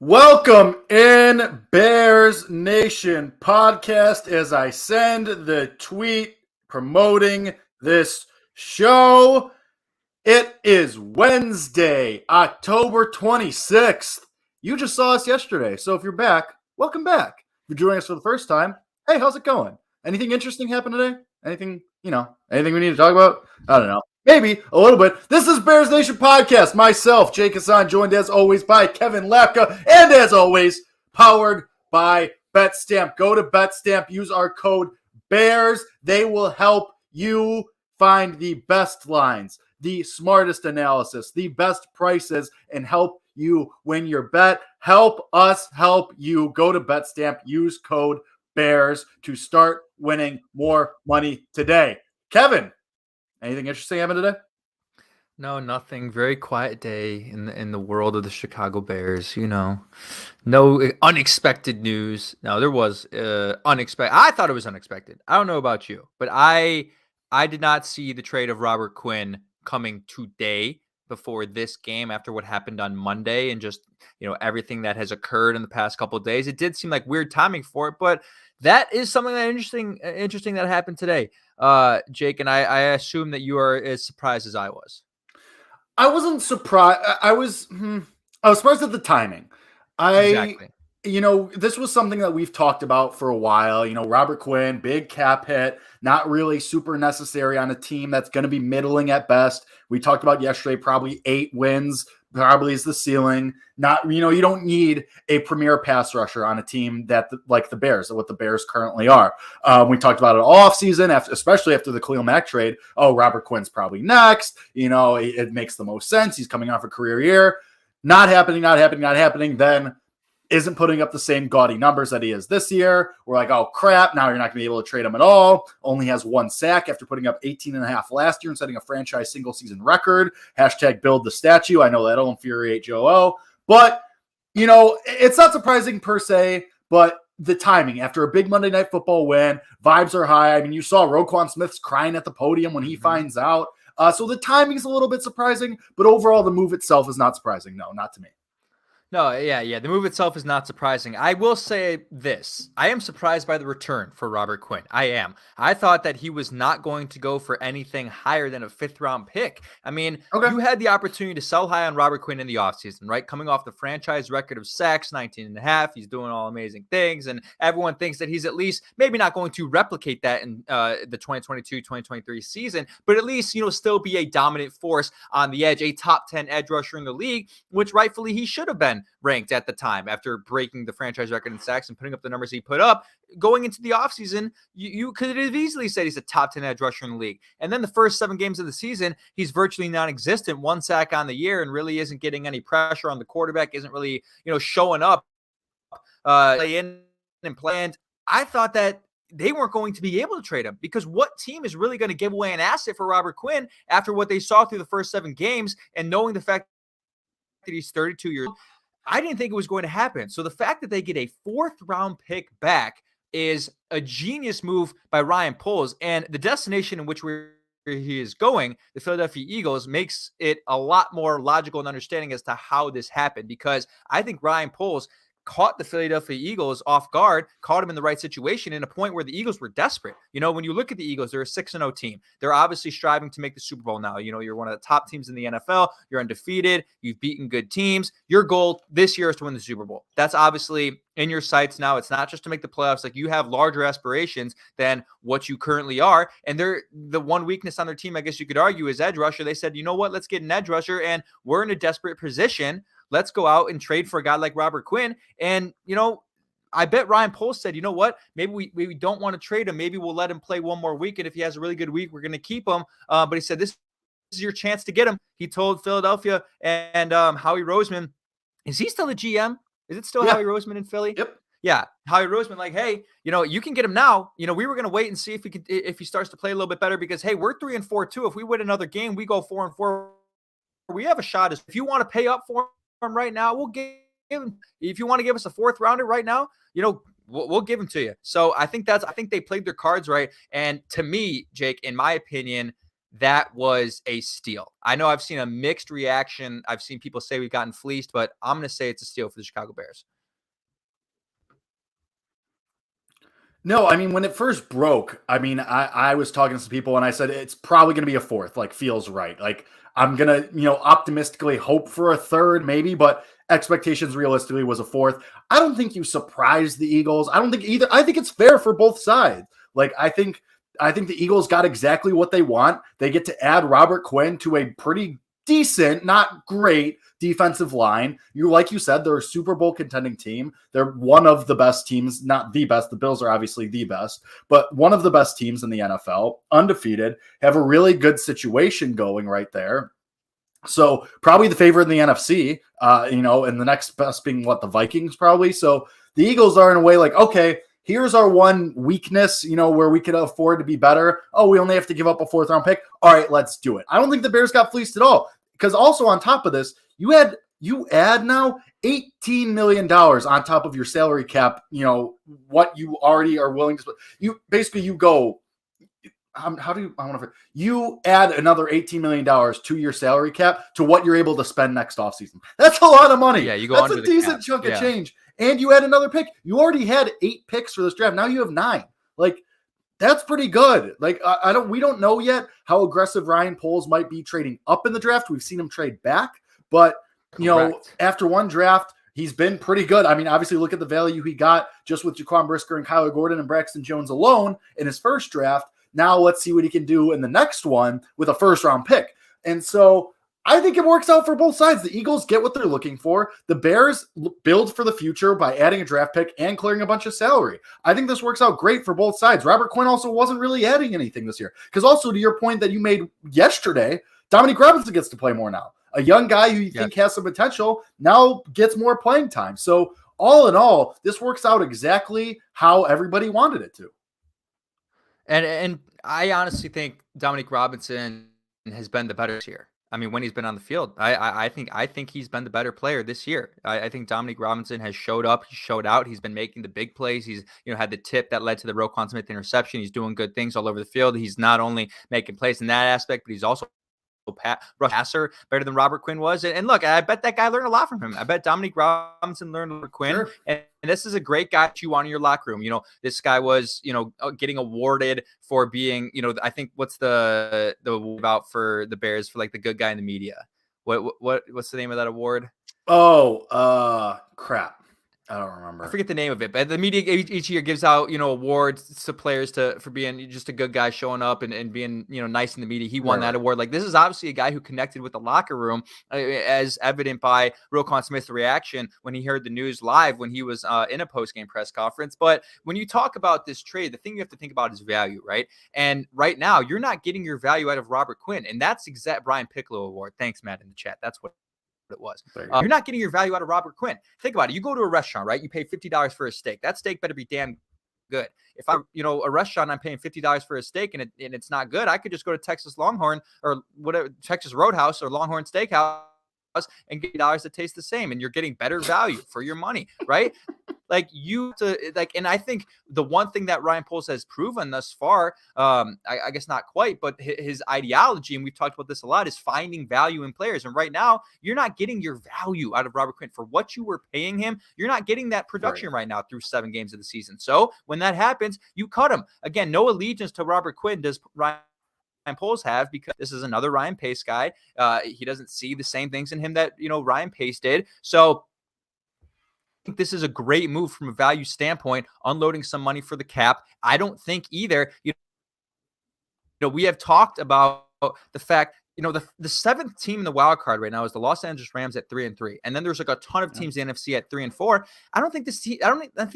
Welcome in Bears Nation podcast as I send the tweet promoting this show. It is Wednesday, October 26th. You just saw us yesterday, so if you're back, welcome back. If you're joining us for the first time, hey, how's it going? Anything interesting happen today? Anything we need to talk about? I don't know. Maybe a little bit. This is Bears Nation Podcast. Myself, Jake Hassan, joined as always by Kevin Lapka, and as always, powered by BetStamp. Go to BetStamp, use our code BEARS. They will help you find the best lines, the smartest analysis, the best prices, and help you win your bet. Help us help you. Go to BetStamp, use code BEARS to start winning more money today. Kevin, anything interesting happen today? No, nothing. Very quiet day in the world of the Chicago Bears. No unexpected news. No, there was unexpected. I thought it was unexpected. I don't know about you, but I did not see the trade of Robert Quinn coming today before this game after what happened on Monday and just everything that has occurred in the past couple of days. It did seem like weird timing for it, but that is something that interesting that happened today. Jake, and I assume that you are as surprised as I was. I wasn't surprised. I was surprised at the timing. Exactly. This was something that we've talked about for a while. Robert Quinn, big cap hit, not really super necessary on a team that's going to be middling at best. We talked about yesterday, probably 8 wins, probably is the ceiling. Not, you don't need a premier pass rusher on a team that like the Bears, what the Bears currently are. We talked about it all offseason, especially after the Khalil Mack trade. Oh, Robert Quinn's probably next. It makes the most sense. He's coming off a career year. Not happening. Then isn't putting up the same gaudy numbers that he is this year. We're like, oh, crap, now you're not going to be able to trade him at all. Only has 1 sack after putting up 18 and a half last year and setting a franchise single-season record. Hashtag build the statue. I know that'll infuriate Joe O. But, it's not surprising per se, but the timing. After a big Monday Night Football win, vibes are high. I mean, you saw Roquan Smith's crying at the podium when he finds out. So the timing is a little bit surprising, but overall the move itself is not surprising. No, not to me. No, yeah. The move itself is not surprising. I will say this. I am surprised by the return for Robert Quinn. I am. I thought that he was not going to go for anything higher than a 5th-round pick. I mean, You had the opportunity to sell high on Robert Quinn in the offseason, right? Coming off the franchise record of sacks, 19 and a half. He's doing all amazing things, and everyone thinks that he's at least maybe not going to replicate that in the 2022-2023 season, but at least, still be a dominant force on the edge, a top 10 edge rusher in the league, which rightfully he should have been ranked at the time after breaking the franchise record in sacks and putting up the numbers he put up. Going into the offseason, you could have easily said he's a top 10 edge rusher in the league. And then the first 7 games of the season, he's virtually non-existent, 1 sack on the year, and really isn't getting any pressure on the quarterback, isn't really, showing up in and planned. I thought that they weren't going to be able to trade him because what team is really going to give away an asset for Robert Quinn after what they saw through the first 7 games and knowing the fact that he's 32 years old? I didn't think it was going to happen. So the fact that they get a 4th-round pick back is a genius move by Ryan Poles, and the destination in which he is going, the Philadelphia Eagles, makes it a lot more logical and understanding as to how this happened, because I think Ryan Poles caught the Philadelphia Eagles off guard, caught them in the right situation in a point where the Eagles were desperate. When you look at the Eagles, they're a 6-0 team. They're obviously striving to make the Super Bowl now. You're one of the top teams in the NFL. You're undefeated. You've beaten good teams. Your goal this year is to win the Super Bowl. That's obviously in your sights now. It's not just to make the playoffs. Like, you have larger aspirations than what you currently are. And the one weakness on their team, I guess you could argue, is edge rusher. They said, you know what? Let's get an edge rusher, and we're in a desperate position. Let's go out and trade for a guy like Robert Quinn. And, I bet Ryan Poles said, you know what, maybe we don't want to trade him. Maybe we'll let him play 1 more week. And if he has a really good week, we're going to keep him. But he said, this is your chance to get him. He told Philadelphia and Howie Roseman, is he still the GM? Is it still Howie Roseman in Philly? Yep. Yeah. Howie Roseman, like, hey, you can get him now. We were going to wait and see if he starts to play a little bit better, because, hey, we're 3-4 too. If we win another game, we go 4-4. We have a shot. If you want to pay up for him right now, we'll give him. If you want to give us a 4th rounder right now, we'll give him to you. So I think they played their cards right. And to me, Jake, in my opinion, that was a steal. I know I've seen a mixed reaction. I've seen people say we've gotten fleeced, but I'm going to say it's a steal for the Chicago Bears. No, I mean, when it first broke, I mean, I was talking to some people and I said, it's probably going to be a fourth, like feels right. Like I'm going to, optimistically hope for a third maybe, but expectations realistically was a fourth. I don't think you surprised the Eagles. I don't think either. I think it's fair for both sides. Like, I think the Eagles got exactly what they want. They get to add Robert Quinn to a pretty decent, not great defensive line. Like you said, they're a Super Bowl contending team. They're one of the best teams, not the best. The Bills are obviously the best, but one of the best teams in the NFL, undefeated, have a really good situation going right there. So probably the favorite in the NFC, and the next best being the Vikings probably. So the Eagles are in a way like, okay, here's our one weakness, where we could afford to be better. Oh, we only have to give up a fourth round pick. All right, let's do it. I don't think the Bears got fleeced at all, because also on top of this, you add now $18 million on top of your salary cap, what you already are willing to spend. You add another $18 million to your salary cap to what you're able to spend next offseason. That's a lot of money. Yeah, you go That's under a the decent cap. chunk of change. And you add another pick. You already had 8 picks for this draft. Now you have 9. Like, that's pretty good. Like, we don't know yet how aggressive Ryan Poles might be trading up in the draft. We've seen him trade back, but after one draft, he's been pretty good. I mean, obviously, look at the value he got just with Jaquan Brisker and Kyler Gordon and Braxton Jones alone in his first draft. Now let's see what he can do in the next one with a first-round pick. And so I think it works out for both sides. The Eagles get what they're looking for. The Bears build for the future by adding a draft pick and clearing a bunch of salary. I think this works out great for both sides. Robert Quinn also wasn't really adding anything this year. Because also, to your point that you made yesterday, Dominique Robinson gets to play more now. A young guy who you think has some potential now gets more playing time. So all in all, this works out exactly how everybody wanted it to. And I honestly think Dominique Robinson has been the better here. I mean, when he's been on the field, I think he's been the better player this year. I think Dominique Robinson has showed up, he showed out, he's been making the big plays. He's had the tip that led to the Roquan Smith interception. He's doing good things all over the field. He's not only making plays in that aspect, but he's also passer better than Robert Quinn was. And look, I bet that guy learned a lot from him. I bet Dominique Robinson learned Robert Quinn. Sure. And this is a great guy to want in your locker room. This guy was, getting awarded for being, I think what's the about for the Bears for like the good guy in the media. What's the name of that award? Oh, crap. I don't remember. I forget the name of it, but the media each year gives out, awards to players for being just a good guy showing up and being, nice in the media. He won that award. Like, this is obviously a guy who connected with the locker room, as evident by Roquan Smith's reaction when he heard the news live when he was in a post-game press conference. But when you talk about this trade, the thing you have to think about is value, right? And right now, you're not getting your value out of Robert Quinn, and that's exact Brian Piccolo award. Thanks, Matt, in the chat. That's what it was. You're not getting your value out of Robert Quinn. Think about it. You go to a restaurant, right? You pay $50 for a steak. That steak better be damn good. If I'm, a restaurant, I'm paying $50 for a steak and it's not good, I could just go to Texas Longhorn or whatever, Texas Roadhouse or Longhorn Steakhouse and get $50 that taste the same, and you're getting better value for your money, right? And I think the one thing that Ryan Poles has proven thus far, I guess not quite, but his ideology, and we've talked about this a lot, is finding value in players. And right now, you're not getting your value out of Robert Quinn for what you were paying him. You're not getting that production right now through 7 games of the season. So when that happens, you cut him. Again, no allegiance to Robert Quinn does Ryan Poles have, because this is another Ryan Pace guy. He doesn't see the same things in him that, Ryan Pace did. So I think this is a great move from a value standpoint, unloading some money for the cap. I don't think either, we have talked about the fact, the 7th team in the wild card right now is the Los Angeles Rams at 3-3. And then there's like a ton of teams in the NFC at 3-4. I think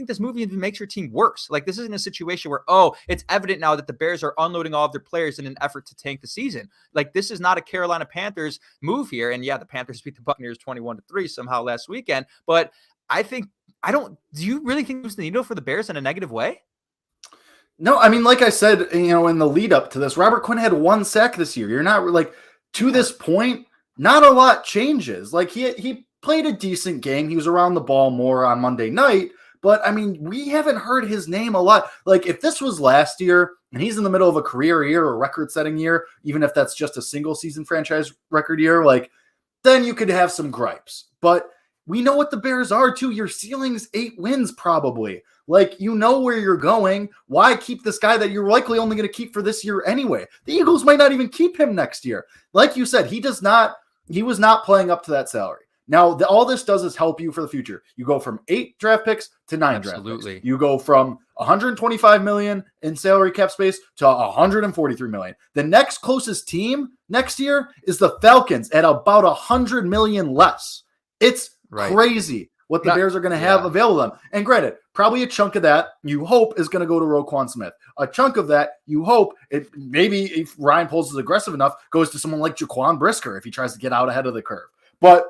this move even makes your team worse. Like, this isn't a situation where, it's evident now that the Bears are unloading all of their players in an effort to tank the season. Like, this is not a Carolina Panthers move here. And yeah, the Panthers beat the Buccaneers 21-3 somehow last weekend. But do you really think it was the needle for the Bears in a negative way? No, I mean, like I said, in the lead up to this, Robert Quinn had 1 sack this year. You're not like, to this point, not a lot changes. Like, he played a decent game. He was around the ball more on Monday night, But I mean, we haven't heard his name a lot. Like if this was last year and he's in the middle of a career year or record-setting year, even if that's just a single season franchise record year, like then you could have some gripes. But we know what the Bears are too. Your ceiling's 8 wins probably. Like, you know where you're going. Why keep this guy that you're likely only going to keep for this year anyway? The Eagles might not even keep him next year. Like you said, he was not playing up to that salary. Now, all this does is help you for the future. You go from 8 draft picks to 9 draft picks. You go from 125 million in salary cap space to 143 million. The next closest team next year is the Falcons at about 100 million less. It's crazy what the Bears are going to have available to them. And granted, probably a chunk of that you hope is going to go to Roquan Smith. A chunk of that you hope, maybe if Ryan Poles is aggressive enough, goes to someone like Jaquan Brisker if he tries to get out ahead of the curve. But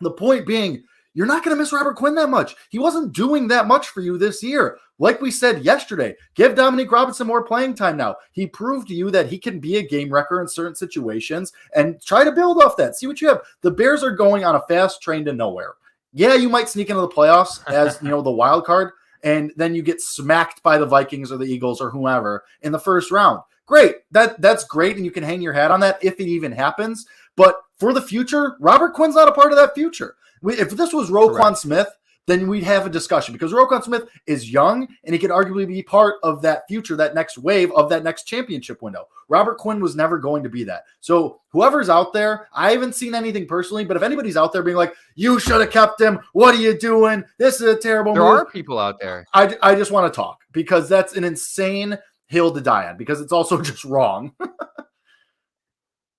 the point being, you're not going to miss Robert Quinn that much. He wasn't doing that much for you this year. Like we said yesterday, give Dominique Robinson more playing time now. He proved to you that he can be a game wrecker in certain situations and try to build off that. See what you have. The Bears are going on a fast train to nowhere. Yeah, you might sneak into the playoffs as the wild card, and then you get smacked by the Vikings or the Eagles or whoever in the first round. Great. That's great, and you can hang your hat on that if it even happens. But for the future, Robert Quinn's not a part of that future. If this was Roquan Smith, then we'd have a discussion because Roquan Smith is young and he could arguably be part of that future, that next wave of that next championship window. Robert Quinn was never going to be that. So whoever's out there, I haven't seen anything personally, but if anybody's out there being like, you should have kept him, what are you doing? This is a terrible move. There are people out there. I just want to talk because that's an insane hill to die on because it's also just wrong.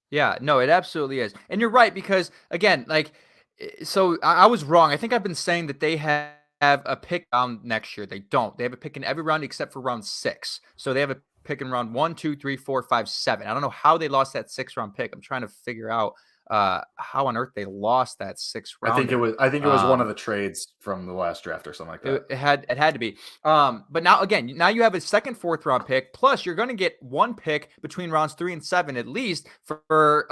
Yeah, no, it absolutely is. And you're right because, again, so I was wrong. I think I've been saying that they have a pick round next year. They don't. They have a pick in every round except for round 6. So they have a pick in round 1, 2, 3, 4, 5, 7. I don't know how they lost that 6th round pick. I'm trying to figure out how on earth they lost that 6th round. I think it was one of the trades from the last draft or something like that. It had to be. But now you have a 2nd, 4th round pick. Plus, you're going to get 1 pick between rounds 3 and 7 at least for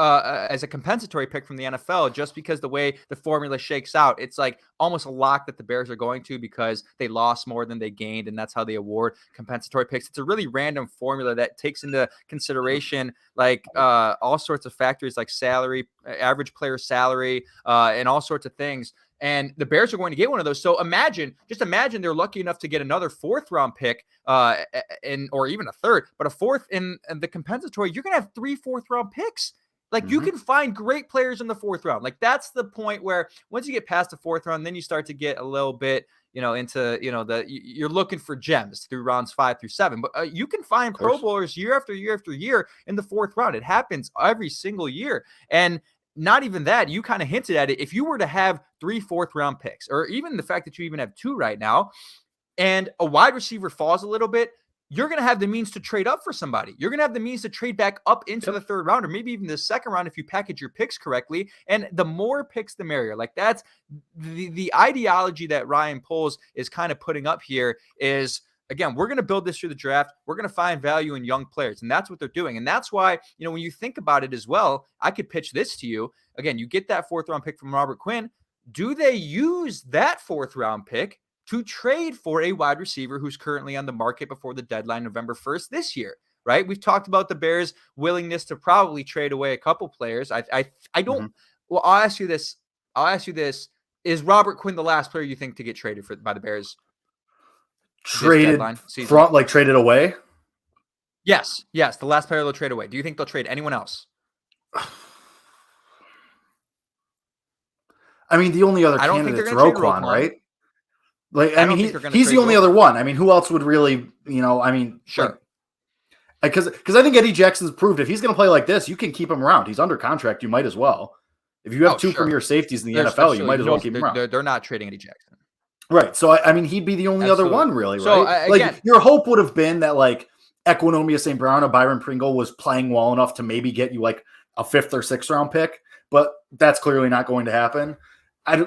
as a compensatory pick from the NFL. Just because the way the formula shakes out, it's like almost a lock that the Bears are going to because they lost more than they gained, and that's how they award compensatory picks. It's a really random formula that takes into consideration all sorts of factors like salary, average player salary, and all sorts of things. And the Bears are going to get one of those. So imagine they're lucky enough to get another 4th round pick, or even a 3rd, but a 4th in the compensatory. You're going to have 3 4th round picks. You can find great players in the 4th round. That's the point where once you get past the 4th round, then you start to get a little bit, into, you're looking for gems through rounds 5 through 7, but you can find Pro Bowlers year after year after year in the 4th round. It happens every single year. And not even that, you kind of hinted at it. If you were to have 3 4th round picks, or even the fact that you even have 2 right now, and a wide receiver falls a little bit, you're going to have the means to trade up for somebody. You're going to have the means to trade back up into the 3rd round, or maybe even the 2nd round if you package your picks correctly. And the more picks, the merrier. That's the ideology that Ryan Poles is kind of putting up here is, again, we're going to build this through the draft. We're going to find value in young players. And that's what they're doing. And that's why, when you think about it as well, I could pitch this to you. Again, you get that 4th round pick from Robert Quinn. Do they use that 4th round pick to trade for a wide receiver who's currently on the market before the deadline November 1st this year, right? We've talked about the Bears' willingness to probably trade away a couple players. I don't. Well, I'll ask you this. Is Robert Quinn the last player you think to get traded by the Bears? Traded traded away? Yes. The last player they'll trade away. Do you think they'll trade anyone else? I mean, the only other candidate's Roquan, right? He's the only other one. I mean, who else would really, Sure. Because I think Eddie Jackson's proved if he's going to play like this, you can keep him around. He's under contract. You might as well. If you have 2 premier safeties in the NFL, you might as well keep him around. They're not trading Eddie Jackson. Right. So, he'd be the only other one, really, right? So, your hope would have been that, Equinomia St. Brown or Byron Pringle was playing well enough to maybe get you, a 5th or 6th round pick. But that's clearly not going to happen.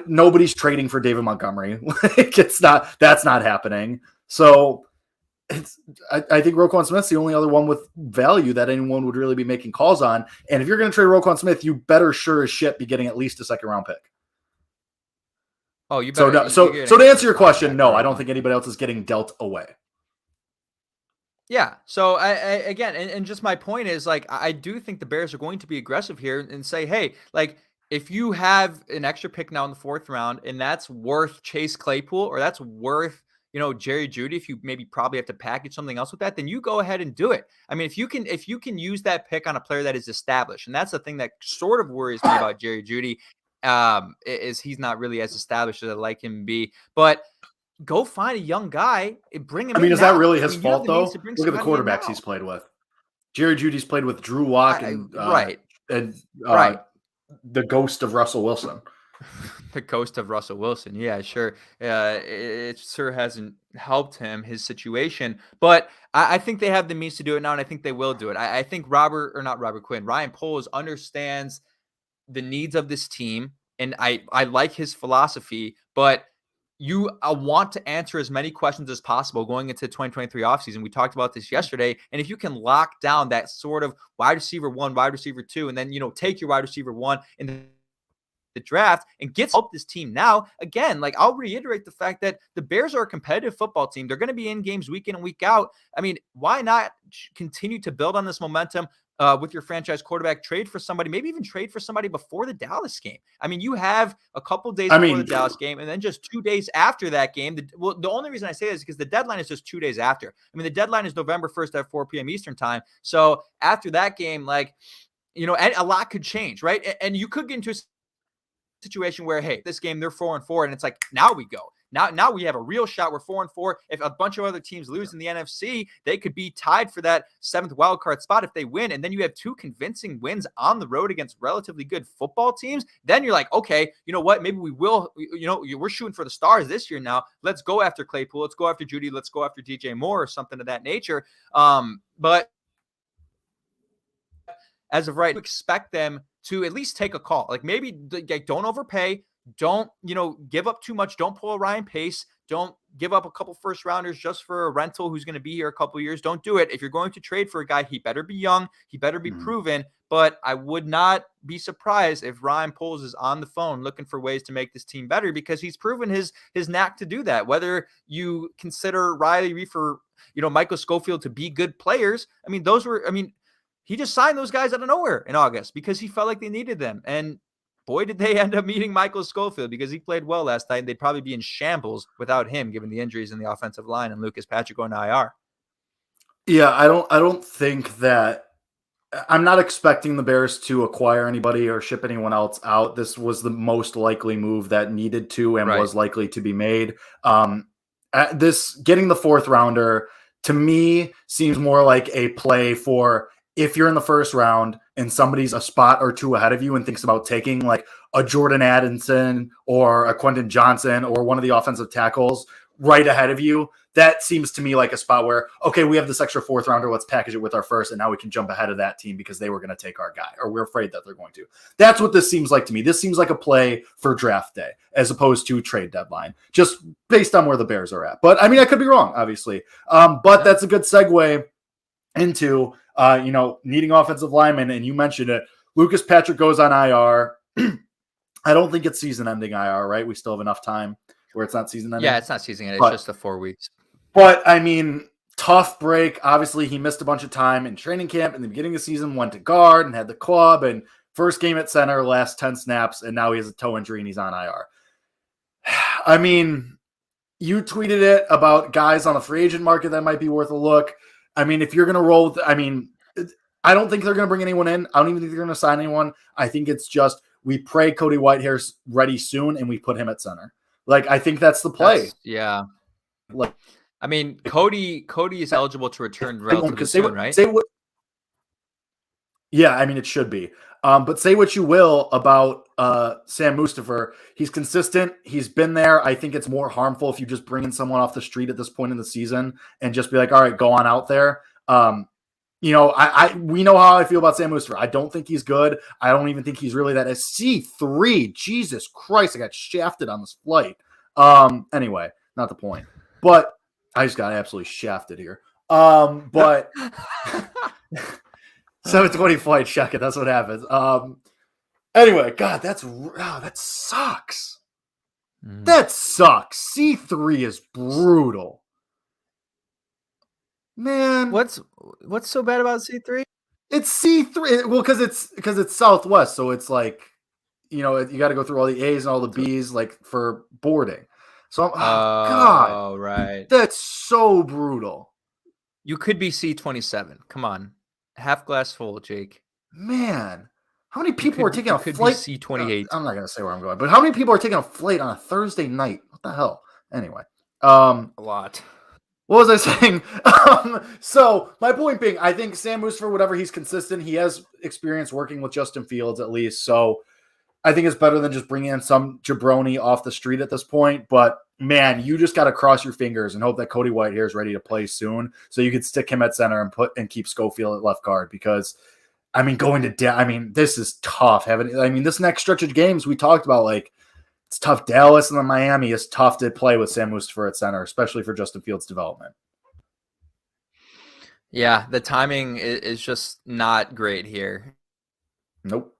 Nobody's trading for David Montgomery. That's not happening. So I think Roquan Smith's the only other one with value that anyone would really be making calls on. And if you're going to trade Roquan Smith, you better sure as shit be getting at least a 2nd round pick. Oh, you So better. no, so to answer your question, no, I don't think anybody else is getting dealt away. Yeah. So I again, and just my point is like I do think the Bears are going to be aggressive here and say, hey, like if you have an extra pick now in the 4th round and that's worth Chase Claypool or that's worth Jerry Jeudy, if you maybe probably have to package something else with that, then you go ahead and do it. I mean, if you can use that pick on a player that is established, and that's the thing that sort of worries me about Jerry Jeudy, is he's not really as established as I'd like him to be, but go find a young guy and bring him in. I mean, is that really his you fault, have the means though? to bring Look at the somebody in quarterbacks now. he's played with. Jerry Jeudy's played with Drew Lock Right. The ghost of Russell Wilson. The ghost of Russell Wilson. Yeah, sure. It sure hasn't helped his situation. But I think they have the means to do it now, and I think they will do it. I think Robert Quinn, Ryan Poles understands the needs of this team, and I like his philosophy, but you want to answer as many questions as possible going into the 2023 offseason. We talked about this yesterday. And if you can lock down that sort of wide receiver 1, wide receiver 2, and then, take your wide receiver 1 in the draft and help this team now, again, like I'll reiterate the fact that the Bears are a competitive football team. They're going to be in games week in and week out. I mean, why not continue to build on this momentum? With your franchise quarterback, trade for somebody, maybe even trade for somebody before the Dallas game. I mean, you have a couple days before the Dallas game, and then just 2 days after that game. The only reason I say this is because the deadline is just 2 days after. I mean, the deadline is November 1st at 4 p.m. Eastern time. So after that game, like, a lot could change, right? And you could get into a situation where, hey, this game, they're 4-4, and it's like, now we go. Now we have a real shot. We're 4-4. If a bunch of other teams lose in the NFC, they could be tied for that 7th wildcard spot if they win. And then you have 2 convincing wins on the road against relatively good football teams. Then you're like, okay, you know what? Maybe we will, we're shooting for the stars this year now. Let's go after Claypool. Let's go after Jeudy. Let's go after DJ Moore or something of that nature. But as of right, expect them to at least take a call. Like maybe don't overpay. Don't, give up too much. Don't pull a Ryan Pace. Don't give up a couple first rounders just for a rental who's going to be here a couple years. Don't do it. If you're going to trade for a guy, he better be young. He better be proven. But I would not be surprised if Ryan Poles is on the phone looking for ways to make this team better because he's proven his knack to do that. Whether you consider Riley Reef or, Michael Schofield to be good players. I mean, he just signed those guys out of nowhere in August because he felt like they needed them. And boy, did they end up meeting Michael Schofield because he played well last night, and they'd probably be in shambles without him, given the injuries in the offensive line and Lucas Patrick going to IR. Yeah, I don't think that – I'm not expecting the Bears to acquire anybody or ship anyone else out. This was the most likely move that needed to and was likely to be made. Getting the 4th rounder, to me, seems more like a play for – if you're in the 1st round and somebody's a spot or 2 ahead of you and thinks about taking like a Jordan Addison or a Quentin Johnson or one of the offensive tackles right ahead of you, that seems to me like a spot where, okay, we have this extra 4th rounder, let's package it with our 1st, and now we can jump ahead of that team because they were going to take our guy, or we're afraid that they're going to. That's what this seems like to me. This seems like a play for draft day as opposed to trade deadline, just based on where the Bears are at. But I mean, I could be wrong, obviously. But that's a good segue into needing offensive linemen, and you mentioned it. Lucas Patrick goes on IR. I don't think it's season-ending IR, right? We still have enough time where it's not season-ending. Yeah, it's not season-ending. It's just the 4 weeks. But, I mean, tough break. Obviously, he missed a bunch of time in training camp in the beginning of the season, went to guard and had the club, and first game at center, last 10 snaps, and now he has a toe injury and he's on IR. I mean, you tweeted it about guys on the free agent market that might be worth a look. I mean, if you're going to roll with, I don't think they're going to bring anyone in. I don't even think they're going to sign anyone. I think it's just we pray Cody Whitehair's ready soon and we put him at center. Like, I think that's the play. Yeah. Like, I mean, Cody is eligible to return relatively soon, right? Yeah, I mean, it should be. But say what you will about Sam Mustipher. He's consistent. He's been there. I think it's more harmful if you just bring in someone off the street at this point in the season and just be like, all right, go on out there. We know how I feel about Sam Mustipher. I don't think he's good. I don't even think he's really that. A C3, Jesus Christ, I got shafted on this flight. Anyway, not the point. But I just got absolutely shafted here. But 7:20 flight, check it. That's what happens. Anyway, God, that sucks. That sucks. C3 is brutal. Man. What's so bad about C3? It's C3. Well, because it's Southwest, so it's like, you got to go through all the A's and all the B's like for boarding. So God, right. that's so brutal. You could be C27. Come on, half glass full, Jake. Man, how many people are taking a flight? Be C28. I'm not gonna say where I'm going, but how many people are taking a flight on a Thursday night? What the hell? Anyway, a lot. What was I saying? So my point being, I think Sam Moose, for whatever, he's consistent. He has experience working with Justin Fields at least, so I think it's better than just bringing in some jabroni off the street at this point. But man, you just got to cross your fingers and hope that Cody Whitehair is ready to play soon, so you could stick him at center and keep Schofield at left guard. Because I mean, this is tough. This next stretch of games we talked about, like, it's tough. Dallas and then Miami is tough to play with Sam Mustipher at center, especially for Justin Fields' development. Yeah, the timing is just not great here. Nope.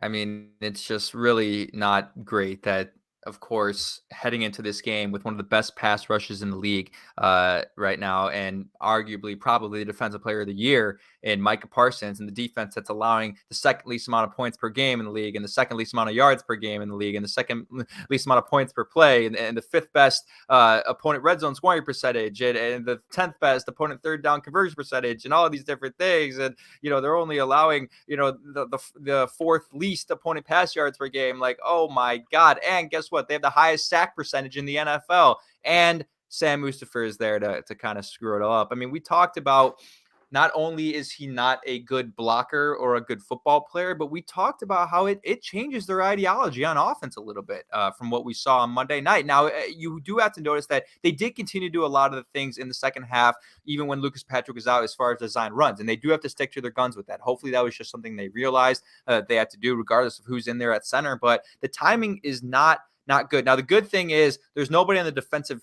I mean, it's just really not great that, of course, heading into this game with one of the best pass rushes in the league right now, and arguably probably the defensive player of the year in Micah Parsons, and the defense that's allowing the second least amount of points per game in the league, and the second least amount of yards per game in the league, and the second least amount of points per play, and the fifth best opponent red zone scoring percentage, and the 10th best opponent third down conversion percentage, and all of these different things. And they're only allowing the fourth least opponent pass yards per game. Like, oh my God! And guess what? They have the highest sack percentage in the NFL, and Sam Mustipher is there to kind of screw it all up. I mean, we talked about, not only is he not a good blocker or a good football player, but we talked about how it changes their ideology on offense a little bit from what we saw on Monday night. Now, you do have to notice that they did continue to do a lot of the things in the second half, even when Lucas Patrick was out, as far as design runs, and they do have to stick to their guns with that. Hopefully that was just something they realized they had to do regardless of who's in there at center, but the timing is not good. Now, the good thing is there's nobody on the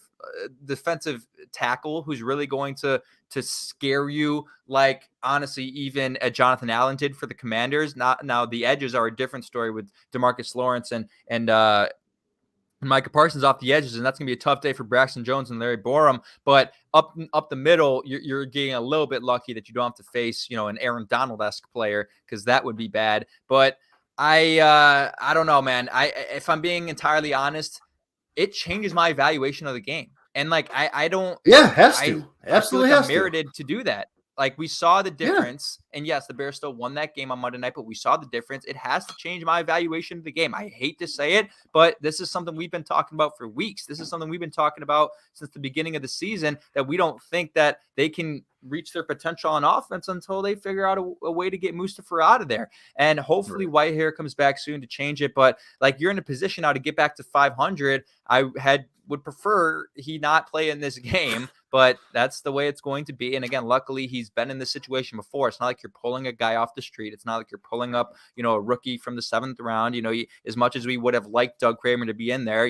defensive tackle who's really going to scare you, like, honestly, even Jonathan Allen did for the Commanders. Now the edges are a different story with DeMarcus Lawrence and Micah Parsons off the edges, and that's going to be a tough day for Braxton Jones and Larry Borum. But up the middle, you're getting a little bit lucky that you don't have to face, an Aaron Donald-esque player, because that would be bad. But I don't know, man. If I'm being entirely honest, it changes my evaluation of the game. And like, I don't. Yeah, has to. Absolutely I feel like has I'm merited to do that. Like, we saw the difference, Yeah. And yes, the Bears still won that game on Monday night, but we saw the difference. It has to change my evaluation of the game. I hate to say it, but this is something we've been talking about for weeks. This is something we've been talking about since the beginning of the season, that we don't think that they can reach their potential on offense until they figure out a way to get Mustipher out of there. And hopefully Whitehair comes back soon to change it. But like, you're in a position now to get back to 500. I would prefer he not play in this game, but that's the way it's going to be. And again, luckily he's been in this situation before. It's not like you're pulling a guy off the street. It's not like you're pulling up, a rookie from the 7th round. As much as we would have liked Doug Kramer to be in there,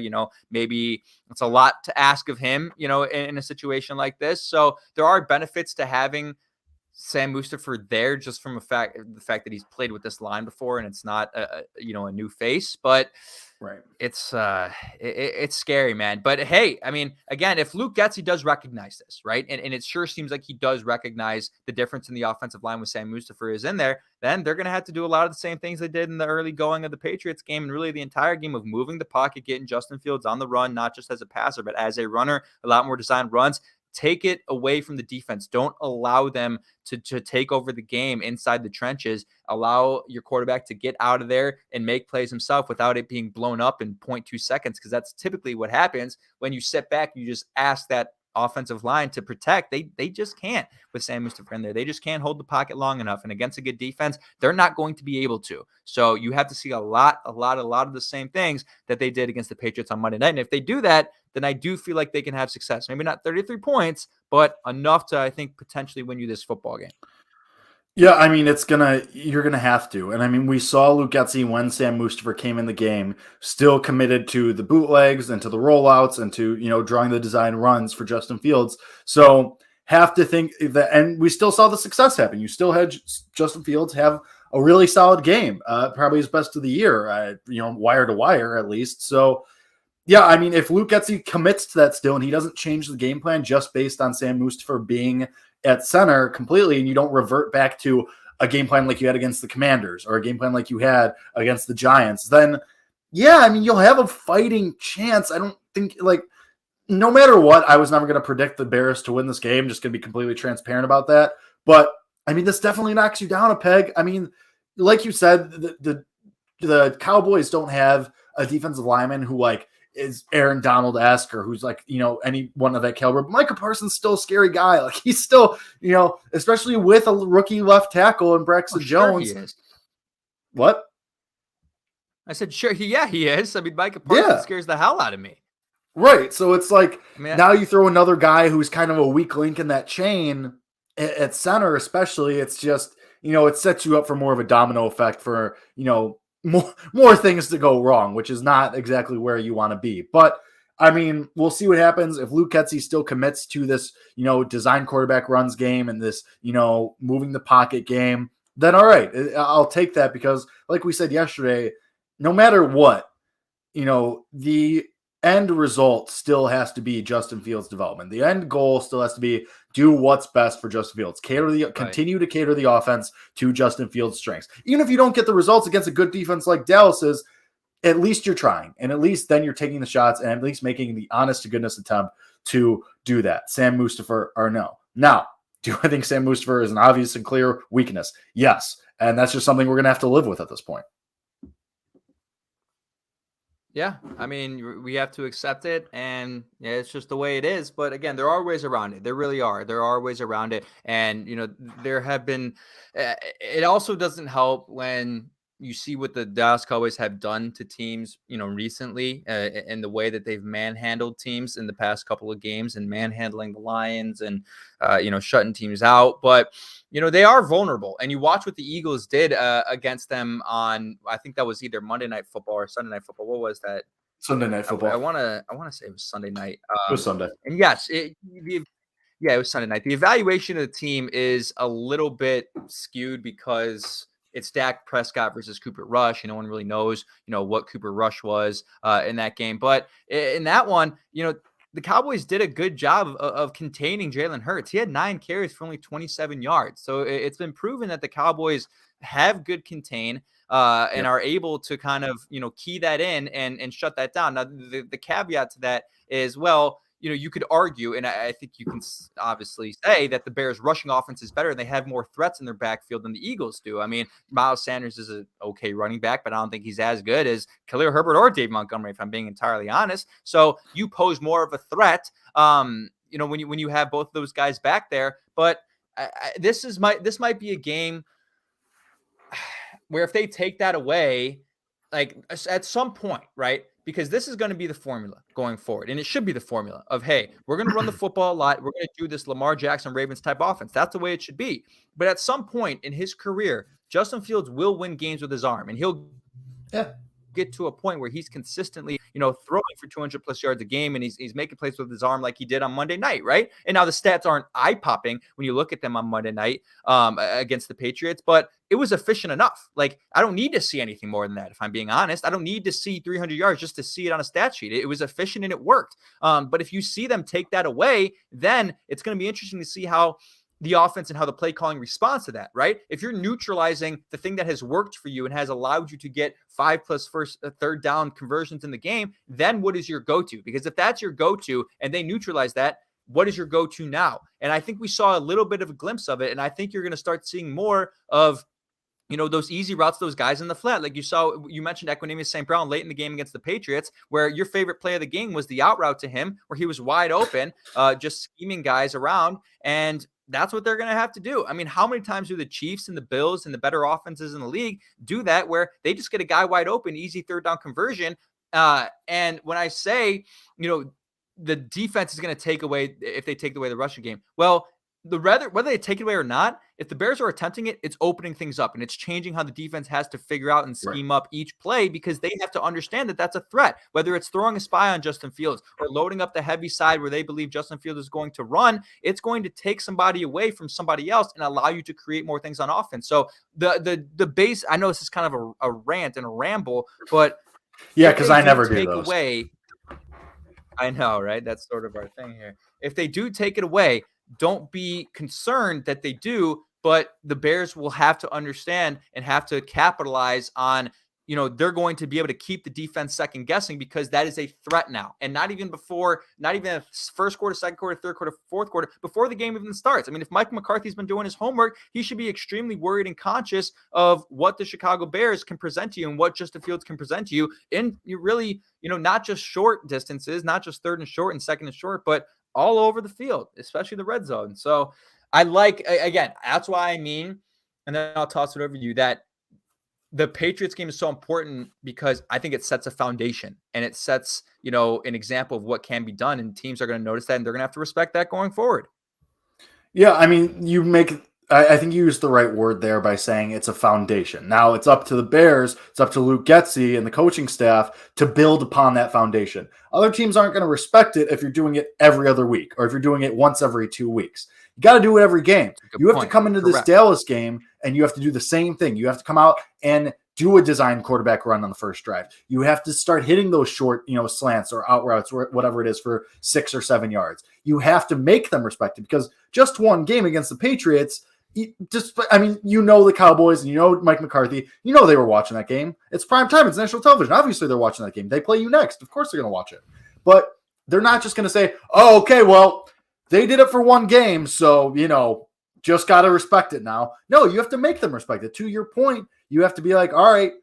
maybe it's a lot to ask of him, in a situation like this. So there are benefits to having Sam Mustipher there, just from the fact that he's played with this line before, and it's not a new face. But Right. It's scary, man. But hey, I mean, again, if Luke Getsy does recognize this, right, and it sure seems like he does recognize the difference in the offensive line with Sam Mustipher is in there, then they're going to have to do a lot of the same things they did in the early going of the Patriots game, and really the entire game, of moving the pocket, getting Justin Fields on the run, not just as a passer, but as a runner, a lot more designed runs. Take it away from the defense. Don't allow them to take over the game inside the trenches. Allow your quarterback to get out of there and make plays himself without it being blown up in 0.2 seconds, because that's typically what happens when you sit back. You just ask that offensive line to protect. They just can't with Sam Mustipher in there. They just can't hold the pocket long enough. And against a good defense, they're not going to be able to. So you have to see a lot of the same things that they did against the Patriots on Monday night. And if they do that, then I do feel like they can have success. Maybe not 33 points, but enough to, I think, potentially win you this football game. Yeah, I mean, you're gonna have to. And I mean, we saw Luke Getsy, when Sam Mustipher came in the game, still committed to the bootlegs and to the rollouts and to, drawing the design runs for Justin Fields. So have to think that, and we still saw the success happen. You still had Justin Fields have a really solid game, probably his best of the year, wire to wire at least. So Yeah, I mean, if Luke Getsy commits to that still and he doesn't change the game plan just based on Sam Mustipher being at center completely, and you don't revert back to a game plan like you had against the Commanders or a game plan like you had against the Giants, then yeah, I mean, you'll have a fighting chance. I don't think, like, no matter what, I was never going to predict the Bears to win this game. Just going to be completely transparent about that. But I mean, this definitely knocks you down a peg. I mean, like you said, the Cowboys don't have a defensive lineman who like is Aaron Donald-esque or who's like, any one of that caliber. But Micah Parsons still a scary guy. Like he's still, especially with a rookie left tackle and Braxton Jones. Sure he is. What? I said, sure. He is. I mean, Micah Parsons scares the hell out of me. Right. So it's like now you throw another guy who's kind of a weak link in that chain at center, especially. It's just, it sets you up for more of a domino effect for, more things to go wrong, which is not exactly where you want to be. But I mean, we'll see what happens if Luke Getsy still commits to this, design quarterback runs game and this, moving the pocket game. Then all right, I'll take that because, like we said yesterday, no matter what, the end result still has to be Justin Fields' development. The end goal still has to be do what's best for Justin Fields. Continue to cater the offense to Justin Fields' strengths. Even if you don't get the results against a good defense like Dallas's, at least you're trying. And at least then you're taking the shots and at least making the honest-to-goodness attempt to do that. Sam Mustipher or no. Now, do I think Sam Mustipher is an obvious and clear weakness? Yes. And that's just something we're going to have to live with at this point. Yeah, I mean, we have to accept it, and it's just the way it is. But again, there are ways around it. There really are. There are ways around it. And, there have been it also doesn't help when you see what the Dallas Cowboys have done to teams, recently in the way that they've manhandled teams in the past couple of games and manhandling the Lions and, shutting teams out. But, they are vulnerable. And you watch what the Eagles did against them on, I think that was either Monday Night Football or Sunday Night Football. What was that? Sunday Night Football. I want to say it was Sunday night. It was Sunday. And yes, it was Sunday night. The evaluation of the team is a little bit skewed because it's Dak Prescott versus Cooper Rush. No one really knows, what Cooper Rush was in that game. But in that one, the Cowboys did a good job of containing Jalen Hurts. He had 9 carries for only 27 yards. So it's been proven that the Cowboys have good contain and are able to kind of, key that in and shut that down. Now, the caveat to that is, well, you could argue, and I think you can obviously say that the Bears' rushing offense is better and they have more threats in their backfield than the Eagles do. I mean, Miles Sanders is an okay running back, but I don't think he's as good as Khalil Herbert or Dave Montgomery, if I'm being entirely honest. So you pose more of a threat, when you have both of those guys back there. But this might be a game where if they take that away, like at some point, right? Because this is going to be the formula going forward. And it should be the formula of, hey, we're going to run the football a lot. We're going to do this Lamar Jackson Ravens type offense. That's the way it should be. But at some point in his career, Justin Fields will win games with his arm. And he'll get to a point where he's consistently, throwing for 200 plus yards a game. And he's making plays with his arm like he did on Monday night, right? And now the stats aren't eye-popping when you look at them on Monday night against the Patriots. But it was efficient enough. Like, I don't need to see anything more than that. If I'm being honest, I don't need to see 300 yards just to see it on a stat sheet. It was efficient and it worked. But if you see them take that away, then it's going to be interesting to see how the offense and how the play calling responds to that, right? If you're neutralizing the thing that has worked for you and has allowed you to get 5+ third down conversions in the game, then what is your go-to? Because if that's your go-to and they neutralize that, what is your go-to now? And I think we saw a little bit of a glimpse of it. And I think you're going to start seeing more of those easy routes, those guys in the flat. Like you mentioned Equanimeous St. Brown late in the game against the Patriots, where your favorite play of the game was the out route to him, where he was wide open, just scheming guys around. And that's what they're going to have to do. I mean, how many times do the Chiefs and the Bills and the better offenses in the league do that, where they just get a guy wide open, easy third down conversion? And when I say, the defense is going to take away, if they take away the rushing game, well, whether they take it away or not, if the Bears are attempting it, it's opening things up and it's changing how the defense has to figure out and scheme up each play, because they have to understand that that's a threat, whether it's throwing a spy on Justin Fields or loading up the heavy side where they believe Justin Fields is going to run. It's going to take somebody away from somebody else and allow you to create more things on offense. So the base, I know this is kind of a rant and a ramble, but yeah, because I never do those. I know, right? That's sort of our thing here. If they do take it away, don't be concerned that they do, but the Bears will have to understand and have to capitalize on, they're going to be able to keep the defense second guessing because that is a threat now. And not even first quarter, second quarter, third quarter, fourth quarter, before the game even starts. I mean, if Mike McCarthy's been doing his homework, he should be extremely worried and conscious of what the Chicago Bears can present to you and what Justin Fields can present to you. And you really, not just short distances, not just third and short and second and short, but all over the field, especially the red zone. So again, that's why and then I'll toss it over to you, that the Patriots game is so important because I think it sets a foundation and it sets, an example of what can be done, and teams are going to notice that and they're going to have to respect that going forward. Yeah, I mean, I think you used the right word there by saying it's a foundation. Now it's up to the Bears, it's up to Luke Getsy and the coaching staff to build upon that foundation. Other teams aren't going to respect it if you're doing it every other week or if you're doing it once every 2 weeks. You got to do it every game. You have to come into this Dallas game and you have to do the same thing. You have to come out and do a design quarterback run on the first drive. You have to start hitting those short, slants or out routes or whatever it is for 6 or 7 yards. You have to make them respected because just one game against the Patriots, the Cowboys and Mike McCarthy, they were watching that game. It's prime time. It's national television. Obviously they're watching that game. They play you next. Of course they're going to watch it. But they're not just going to say, oh, okay, well, they did it for one game. So, just got to respect it now. No, you have to make them respect it. To your point, you have to be like, all right,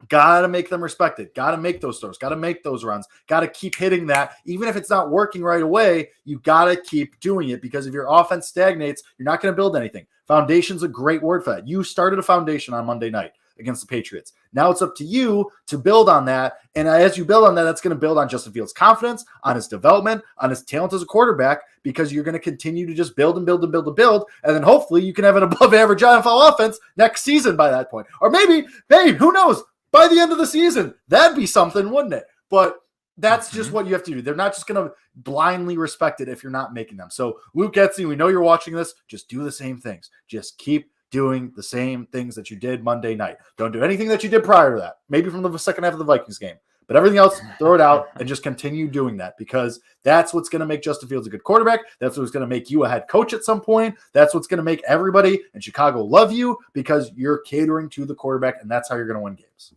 got to make them respect it. Got to make those throws. Got to make those runs. Got to keep hitting that. Even if it's not working right away, you got to keep doing it because if your offense stagnates, you're not going to build anything. Foundation's a great word for that. You started a foundation on Monday night against the Patriots. Now it's up to you to build on that. And as you build on that, that's going to build on Justin Fields' confidence, on his development, on his talent as a quarterback, because you're going to continue to just build and build and build and build. And then hopefully you can have an above average NFL offense next season by that point. Or maybe, who knows? By the end of the season, that'd be something, wouldn't it? But that's just what you have to do. They're not just going to blindly respect it if you're not making them. So Luke Getsy, we know you're watching this. Just do the same things. Just keep doing the same things that you did Monday night. Don't do anything that you did prior to that. Maybe from the second half of the Vikings game. But everything else, throw it out and just continue doing that because that's what's going to make Justin Fields a good quarterback. That's what's going to make you a head coach at some point. That's what's going to make everybody in Chicago love you because you're catering to the quarterback, and that's how you're going to win games.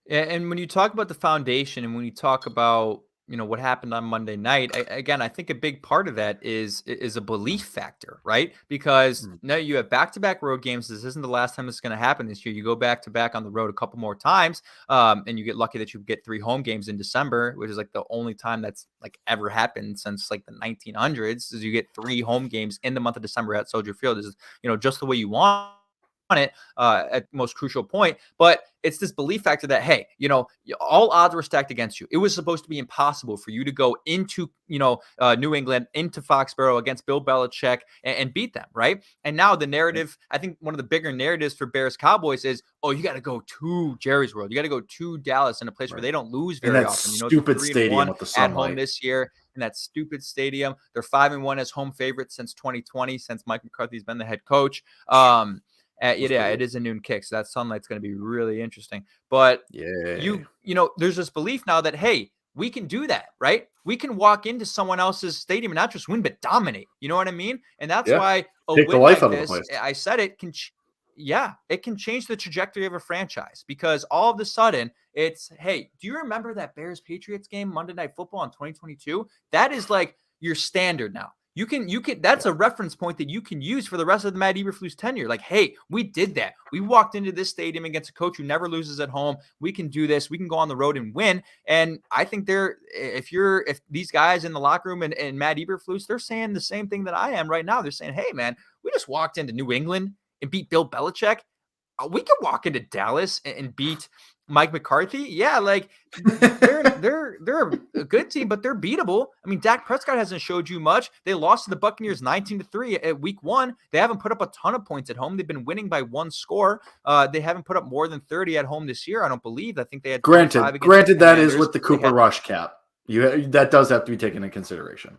And when you talk about the foundation and when you talk about, what happened on Monday night, I think a big part of that is a belief factor, right? Because now you have back-to-back road games. This isn't the last time this is going to happen this year. You go back-to-back on the road a couple more times, and you get lucky that you get 3 home games in December, which is like the only time that's like ever happened since like the 1900s. Is you get 3 home games in the month of December at Soldier Field. Is just the way you want it at the most crucial point. But it's this belief factor that, hey, all odds were stacked against you. It was supposed to be impossible for you to go into, New England, into Foxborough against Bill Belichick and beat them, right? And now the narrative, I think one of the bigger narratives for Bears-Cowboys is, oh, you got to go to Jerry's World. You got to go to Dallas in a place where they don't lose very often. Stupid stadium with the sunlight. At home this year in that stupid stadium. They're 5-1 as home favorites since 2020, since Mike McCarthy's been the head coach. It is a noon kick, so that sunlight's going to be really interesting. But there's this belief now that, hey, we can do that, right? We can walk into someone else's stadium and not just win, but dominate. You know what I mean? And that's why a take win the life like out this, of the place. I said it can, it can change the trajectory of a franchise because all of a sudden it's, hey, do you remember that Bears-Patriots game, Monday Night Football in 2022? That is like your standard now. You can. That's a reference point that you can use for the rest of the Matt Eberflus tenure. Like, hey, we did that. We walked into this stadium against a coach who never loses at home. We can do this. We can go on the road and win. And I think if these guys in the locker room and Matt Eberflus, they're saying the same thing that I am right now. They're saying, hey, man, we just walked into New England and beat Bill Belichick. We can walk into Dallas and beat Mike McCarthy. Yeah, like they're a good team, but they're beatable. I mean, Dak Prescott hasn't showed you much. They lost to the Buccaneers 19-3 at week 1. They haven't put up a ton of points at home. They've been winning by 1 score. They haven't put up more than 30 at home this year, I don't believe. I think they had granted that is with the Cooper Rush cap. That does have to be taken into consideration.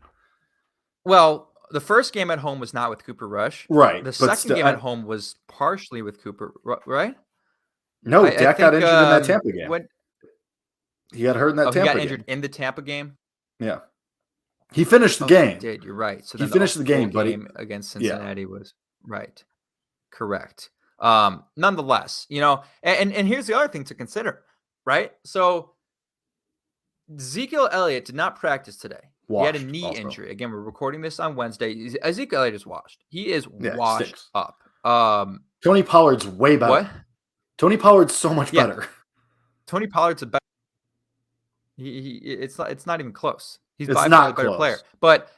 Well, the first game at home was not with Cooper Rush. Right. The second game at home was partially with Cooper, right? No, Dak got injured in that Tampa game. He got hurt in that Oh, he Tampa got injured game. in the Tampa game? Yeah. He finished the Oh, game. he did. You're right. So He then finished the full game, but game against yeah. Cincinnati was right. Correct. Nonetheless, and here's the other thing to consider, right? So Ezekiel Elliott did not practice today. He had a Washed knee also. injury. Again, we're recording this on Wednesday. Ezekiel Elliott is washed. He is Yeah, washed stinks. up. Tony Pollard's way better. What? Tony Pollard's so much better. Tony Pollard's a better. It's not even close. He's It's by far not the better close. player, but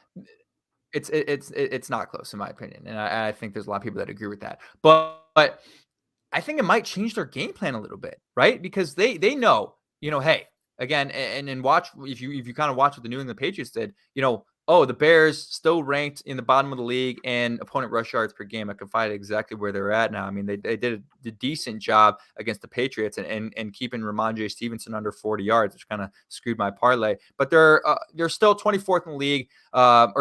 it's not close in my opinion, and I think there's a lot of people that agree with that. But I think it might change their game plan a little bit, right? Because they know, hey, again, and watch if you kind of watch what the New England Patriots did, the Bears still ranked in the bottom of the league and opponent rush yards per game. I can find exactly where they're at now. I mean, they did a decent job against the Patriots and keeping Ramondre Stevenson under 40 yards, which kind of screwed my parlay. But they're still 24th in the league, they're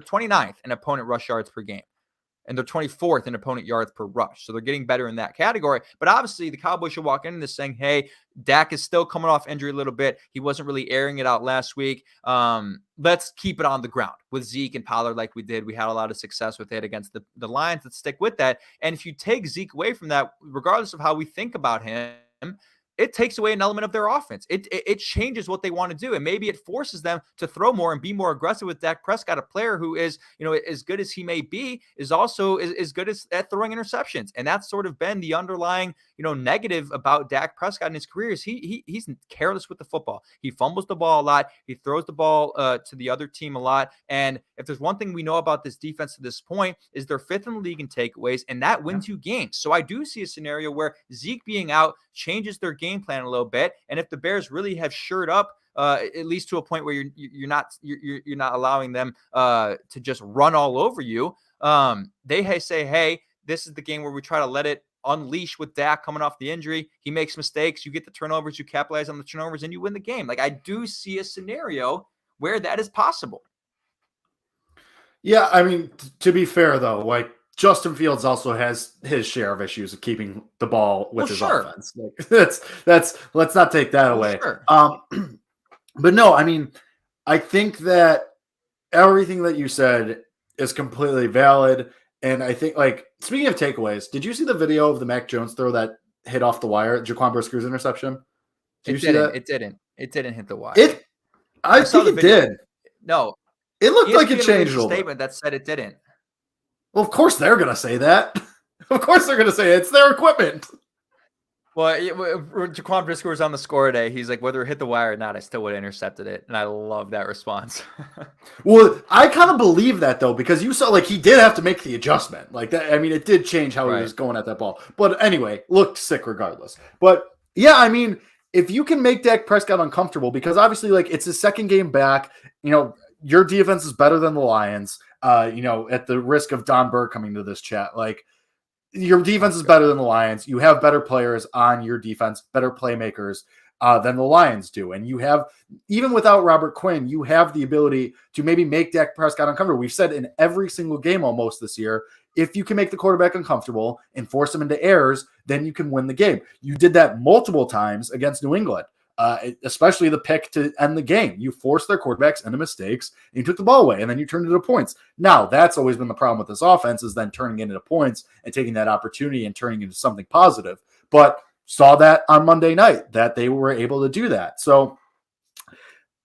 29th in opponent rush yards per game. And they're 24th in opponent yards per rush. So they're getting better in that category. But obviously, the Cowboys should walk into this saying, hey, Dak is still coming off injury a little bit. He wasn't really airing it out last week. Let's keep it on the ground with Zeke and Pollard like we did. We had a lot of success with it against the Lions. Let's stick with that. And if you take Zeke away from that, regardless of how we think about him, it takes away an element of their offense. It changes what they want to do. And maybe it forces them to throw more and be more aggressive with Dak Prescott, a player who is, as good as he may be, is also as good at throwing interceptions. And that's sort of been the underlying, negative about Dak Prescott in his career is he's careless with the football. He fumbles the ball a lot. He throws the ball to the other team a lot. And if there's one thing we know about this defense to this point is they're 5th in the league in takeaways, and that wins you games. So I do see a scenario where Zeke being out changes their game plan a little bit. And if the Bears really have shored up, at least to a point where you're not allowing them to just run all over you, they say, hey, this is the game where we try to let it unleash with Dak coming off the injury. He makes mistakes. You get the turnovers. You capitalize on the turnovers, and you win the game. Like, I do see a scenario where that is possible. Yeah, I mean, to be fair though, like Justin Fields also has his share of issues of keeping the ball with his offense. Like, that's let's not take that away. Sure. But no, I mean, I think that everything that you said is completely valid. And I think, like, speaking of takeaways, did you see the video of the Mac Jones throw that hit off the wire, Jaquan Brisker's interception? Did you see that? It didn't hit the wire. I think it did. No. It looked like it changed a little bit. Statement that said it didn't. Well, of course they're going to say that. Of course they're going to say it. It's their equipment. Well, Jaquan Brisker was on the score today. He's like, whether it hit the wire or not, I still would have intercepted it. And I love that response. Well, I kind of believe that, though, because you saw, like, he did have to make the adjustment. Like, that. I mean, it did change how he was going at that ball. But anyway, looked sick regardless. But, yeah, I mean, if you can make Dak Prescott uncomfortable, because obviously, like, it's his second game back, your defense is better than the Lions, at the risk of Don Burr coming to this chat. Like, your defense is better than the Lions. You have better players on your defense, better playmakers than the Lions do. And you have, even without Robert Quinn, you have the ability to maybe make Dak Prescott uncomfortable. We've said in every single game almost this year, if you can make the quarterback uncomfortable and force him into errors, then you can win the game. You did that multiple times against New England. Especially the pick to end the game. You forced their quarterbacks into mistakes, and you took the ball away, and then you turned it into points. Now, that's always been the problem with this offense, is then turning it into points and taking that opportunity and turning it into something positive. But saw that on Monday night, that they were able to do that. So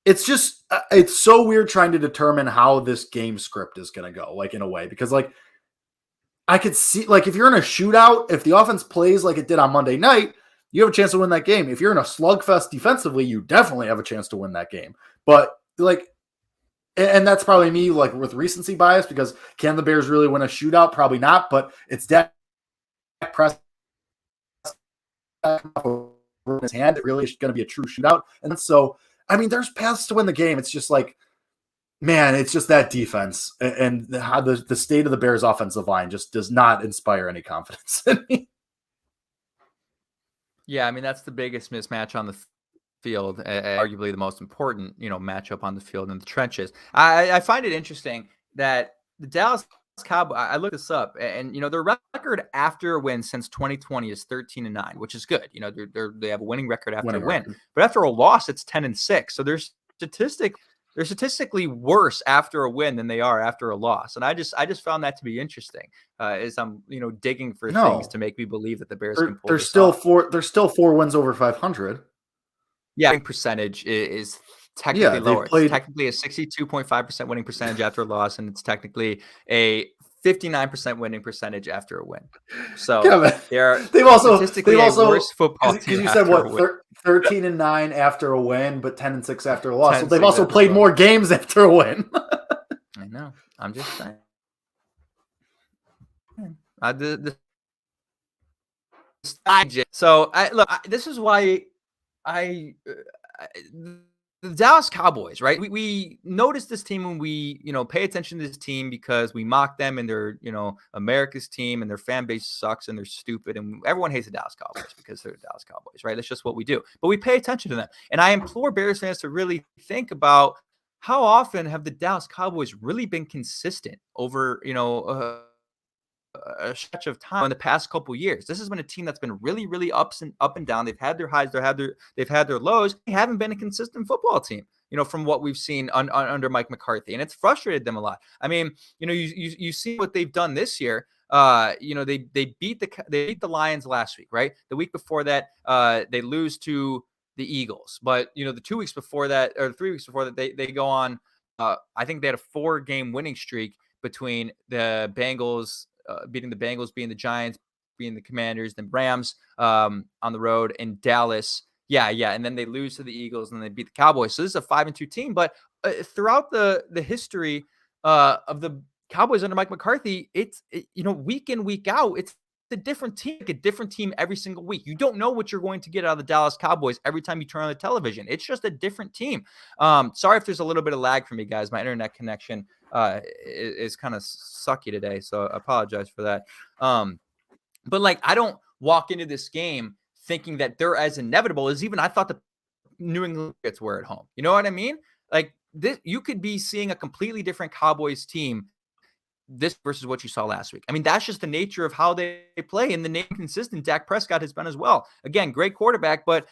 it's just, it's so weird trying to determine how this game script is going to go, like, in a way, because, like, I could see, like, if you're in a shootout, if the offense plays like it did on Monday night, you have a chance to win that game. If you're in a slugfest defensively, you definitely have a chance to win that game. But, like, and that's probably me, like, with recency bias, because can the Bears really win a shootout? Probably not, but it's Dak Prescott in his hand. It really is going to be a true shootout. And so, I mean, there's paths to win the game. It's just like, man, it's just that defense and how the state of the Bears offensive line just does not inspire any confidence in me. Yeah, I mean, that's the biggest mismatch on the field, arguably the most important, matchup on the field in the trenches. I find it interesting that the Dallas Cowboys, I looked this up, and their record after a win since 2020 is 13-9, which is good. They have a winning record after a win, but after a loss, it's 10-6. So they're statistically worse after a win than they are after a loss, and I just found that to be interesting. As I'm digging for things to make me believe that the Bears can pull this off. There's still 4 wins over 500. Yeah, winning percentage is technically lower. It's technically a 62.5% winning percentage after a loss, and it's technically a 59% winning percentage after a win. So they've also worse football team. Because you said what, 13-9 after a win, but 10-6 after a loss. So they've also played more games after a win. I know. I'm just saying. This is why the Dallas Cowboys, right? We notice this team when we, pay attention to this team because we mock them and they're, America's team and their fan base sucks and they're stupid. And everyone hates the Dallas Cowboys because they're the Dallas Cowboys, right? That's just what we do. But we pay attention to them. And I implore Bears fans to really think about how often have the Dallas Cowboys really been consistent over, a stretch of time in the past couple years. This has been a team that's been really, really up and down. They've had their highs, they've had their lows. They haven't been a consistent football team, from what we've seen under Mike McCarthy, and it's frustrated them a lot. I mean, you see what they've done this year. They beat the Lions last week, right? The week before that, they lose to the Eagles, but the 2 weeks before that, or 3 weeks before that, they go on. I think they had a 4-game winning streak between the Bengals. Beating the Bengals, beating the Giants, beating the Commanders, then Rams on the road, and Dallas. Yeah. And then they lose to the Eagles, and then they beat the Cowboys. So this is a 5-2 team. But throughout the history of the Cowboys under Mike McCarthy, it's week in, week out, it's a different team every single week. You don't know what you're going to get out of the Dallas Cowboys every time you turn on the television. It's just a different team. Sorry if there's a little bit of lag for me, guys. My internet connection is kind of sucky today, so I apologize for that. But I don't walk into this game thinking that they're as inevitable as even I thought the New England Patriots were at home. You know what I mean? You could be seeing a completely different Cowboys team this versus what you saw last week. I mean, that's just the nature of how they play, and the name consistent Dak Prescott has been as well. Again, great quarterback, but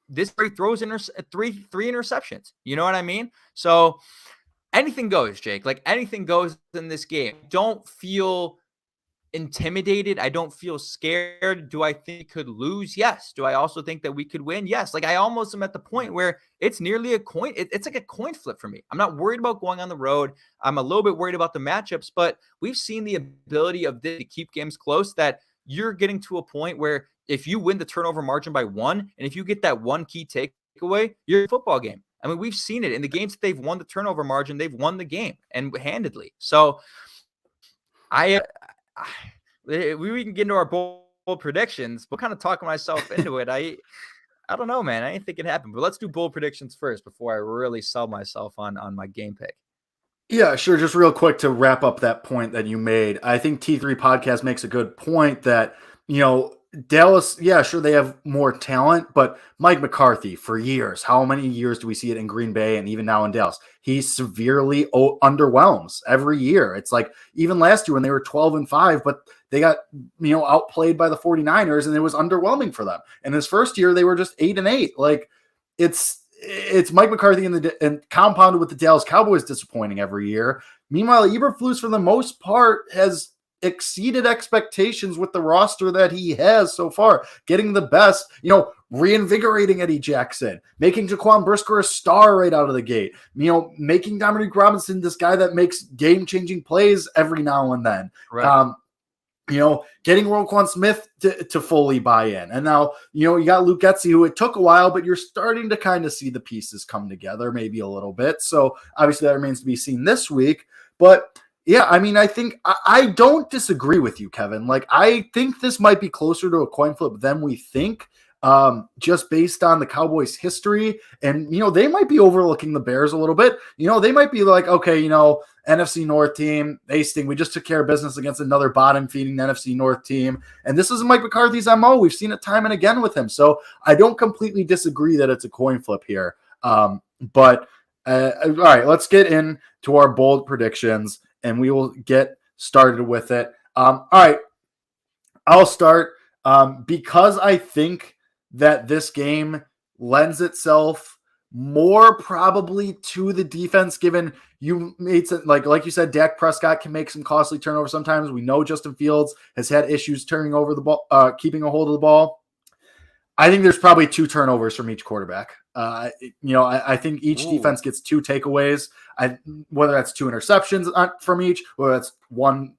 this he throws three interceptions. You know what I mean? So anything goes, Jake. Anything goes in this game. Don't feel intimidated. I don't feel scared. Do I think we could lose? Yes. Do I also think that we could win? Yes. I almost am at the point where it's nearly a coin. It's like a coin flip for me. I'm not worried about going on the road. I'm a little bit worried about the matchups, but we've seen the ability of this to keep games close, that you're getting to a point where if you win the turnover margin by 1, and if you get that one key takeaway, you're in a football game. I mean, we've seen it in the games that they've won the turnover margin. They've won the game, and handedly. So we can get into our bold predictions, but kind of talking myself into it. I don't know, man. I didn't think it happened, but let's do bold predictions first before I really sell myself on my game pick. Yeah, sure. Just real quick to wrap up that point that you made. I think T3 Podcast makes a good point that, Dallas, yeah, sure, they have more talent, but Mike McCarthy, for years, how many years do we see it in Green Bay and even now in Dallas? He severely underwhelms every year. It's even last year when they were 12-5, but they got, outplayed by the 49ers, and it was underwhelming for them. And his first year, they were just 8-8. It's Mike McCarthy and compounded with the Dallas Cowboys disappointing every year. Meanwhile, Eberflus, for the most part, has exceeded expectations with the roster that he has so far, getting the best, reinvigorating Eddie Jackson, making Jaquan Brisker a star right out of the gate, making Dominique Robinson this guy that makes game-changing plays every now and then. Right. Getting Roquan Smith to fully buy in. And now, you got Luke Getsy, who it took a while, but you're starting to kind of see the pieces come together maybe a little bit. So obviously that remains to be seen this week. But yeah, I mean, I think I don't disagree with you, Kevin. I think this might be closer to a coin flip than we think, just based on the Cowboys' history. And, they might be overlooking the Bears a little bit. They might be okay, NFC North team, they stink. We just took care of business against another bottom-feeding NFC North team. And this isn't Mike McCarthy's MO. We've seen it time and again with him. So I don't completely disagree that it's a coin flip here. But all right, let's get into our bold predictions. And we will get started with it. All right, I'll start because I think that this game lends itself more probably to the defense, given you made some, like you said, Dak Prescott can make some costly turnovers sometimes. We know Justin Fields has had issues turning over the ball, keeping a hold of the ball. I think there's probably 2 turnovers from each quarterback. I think each defense gets 2 takeaways. Whether that's 2 interceptions from each, whether that's 1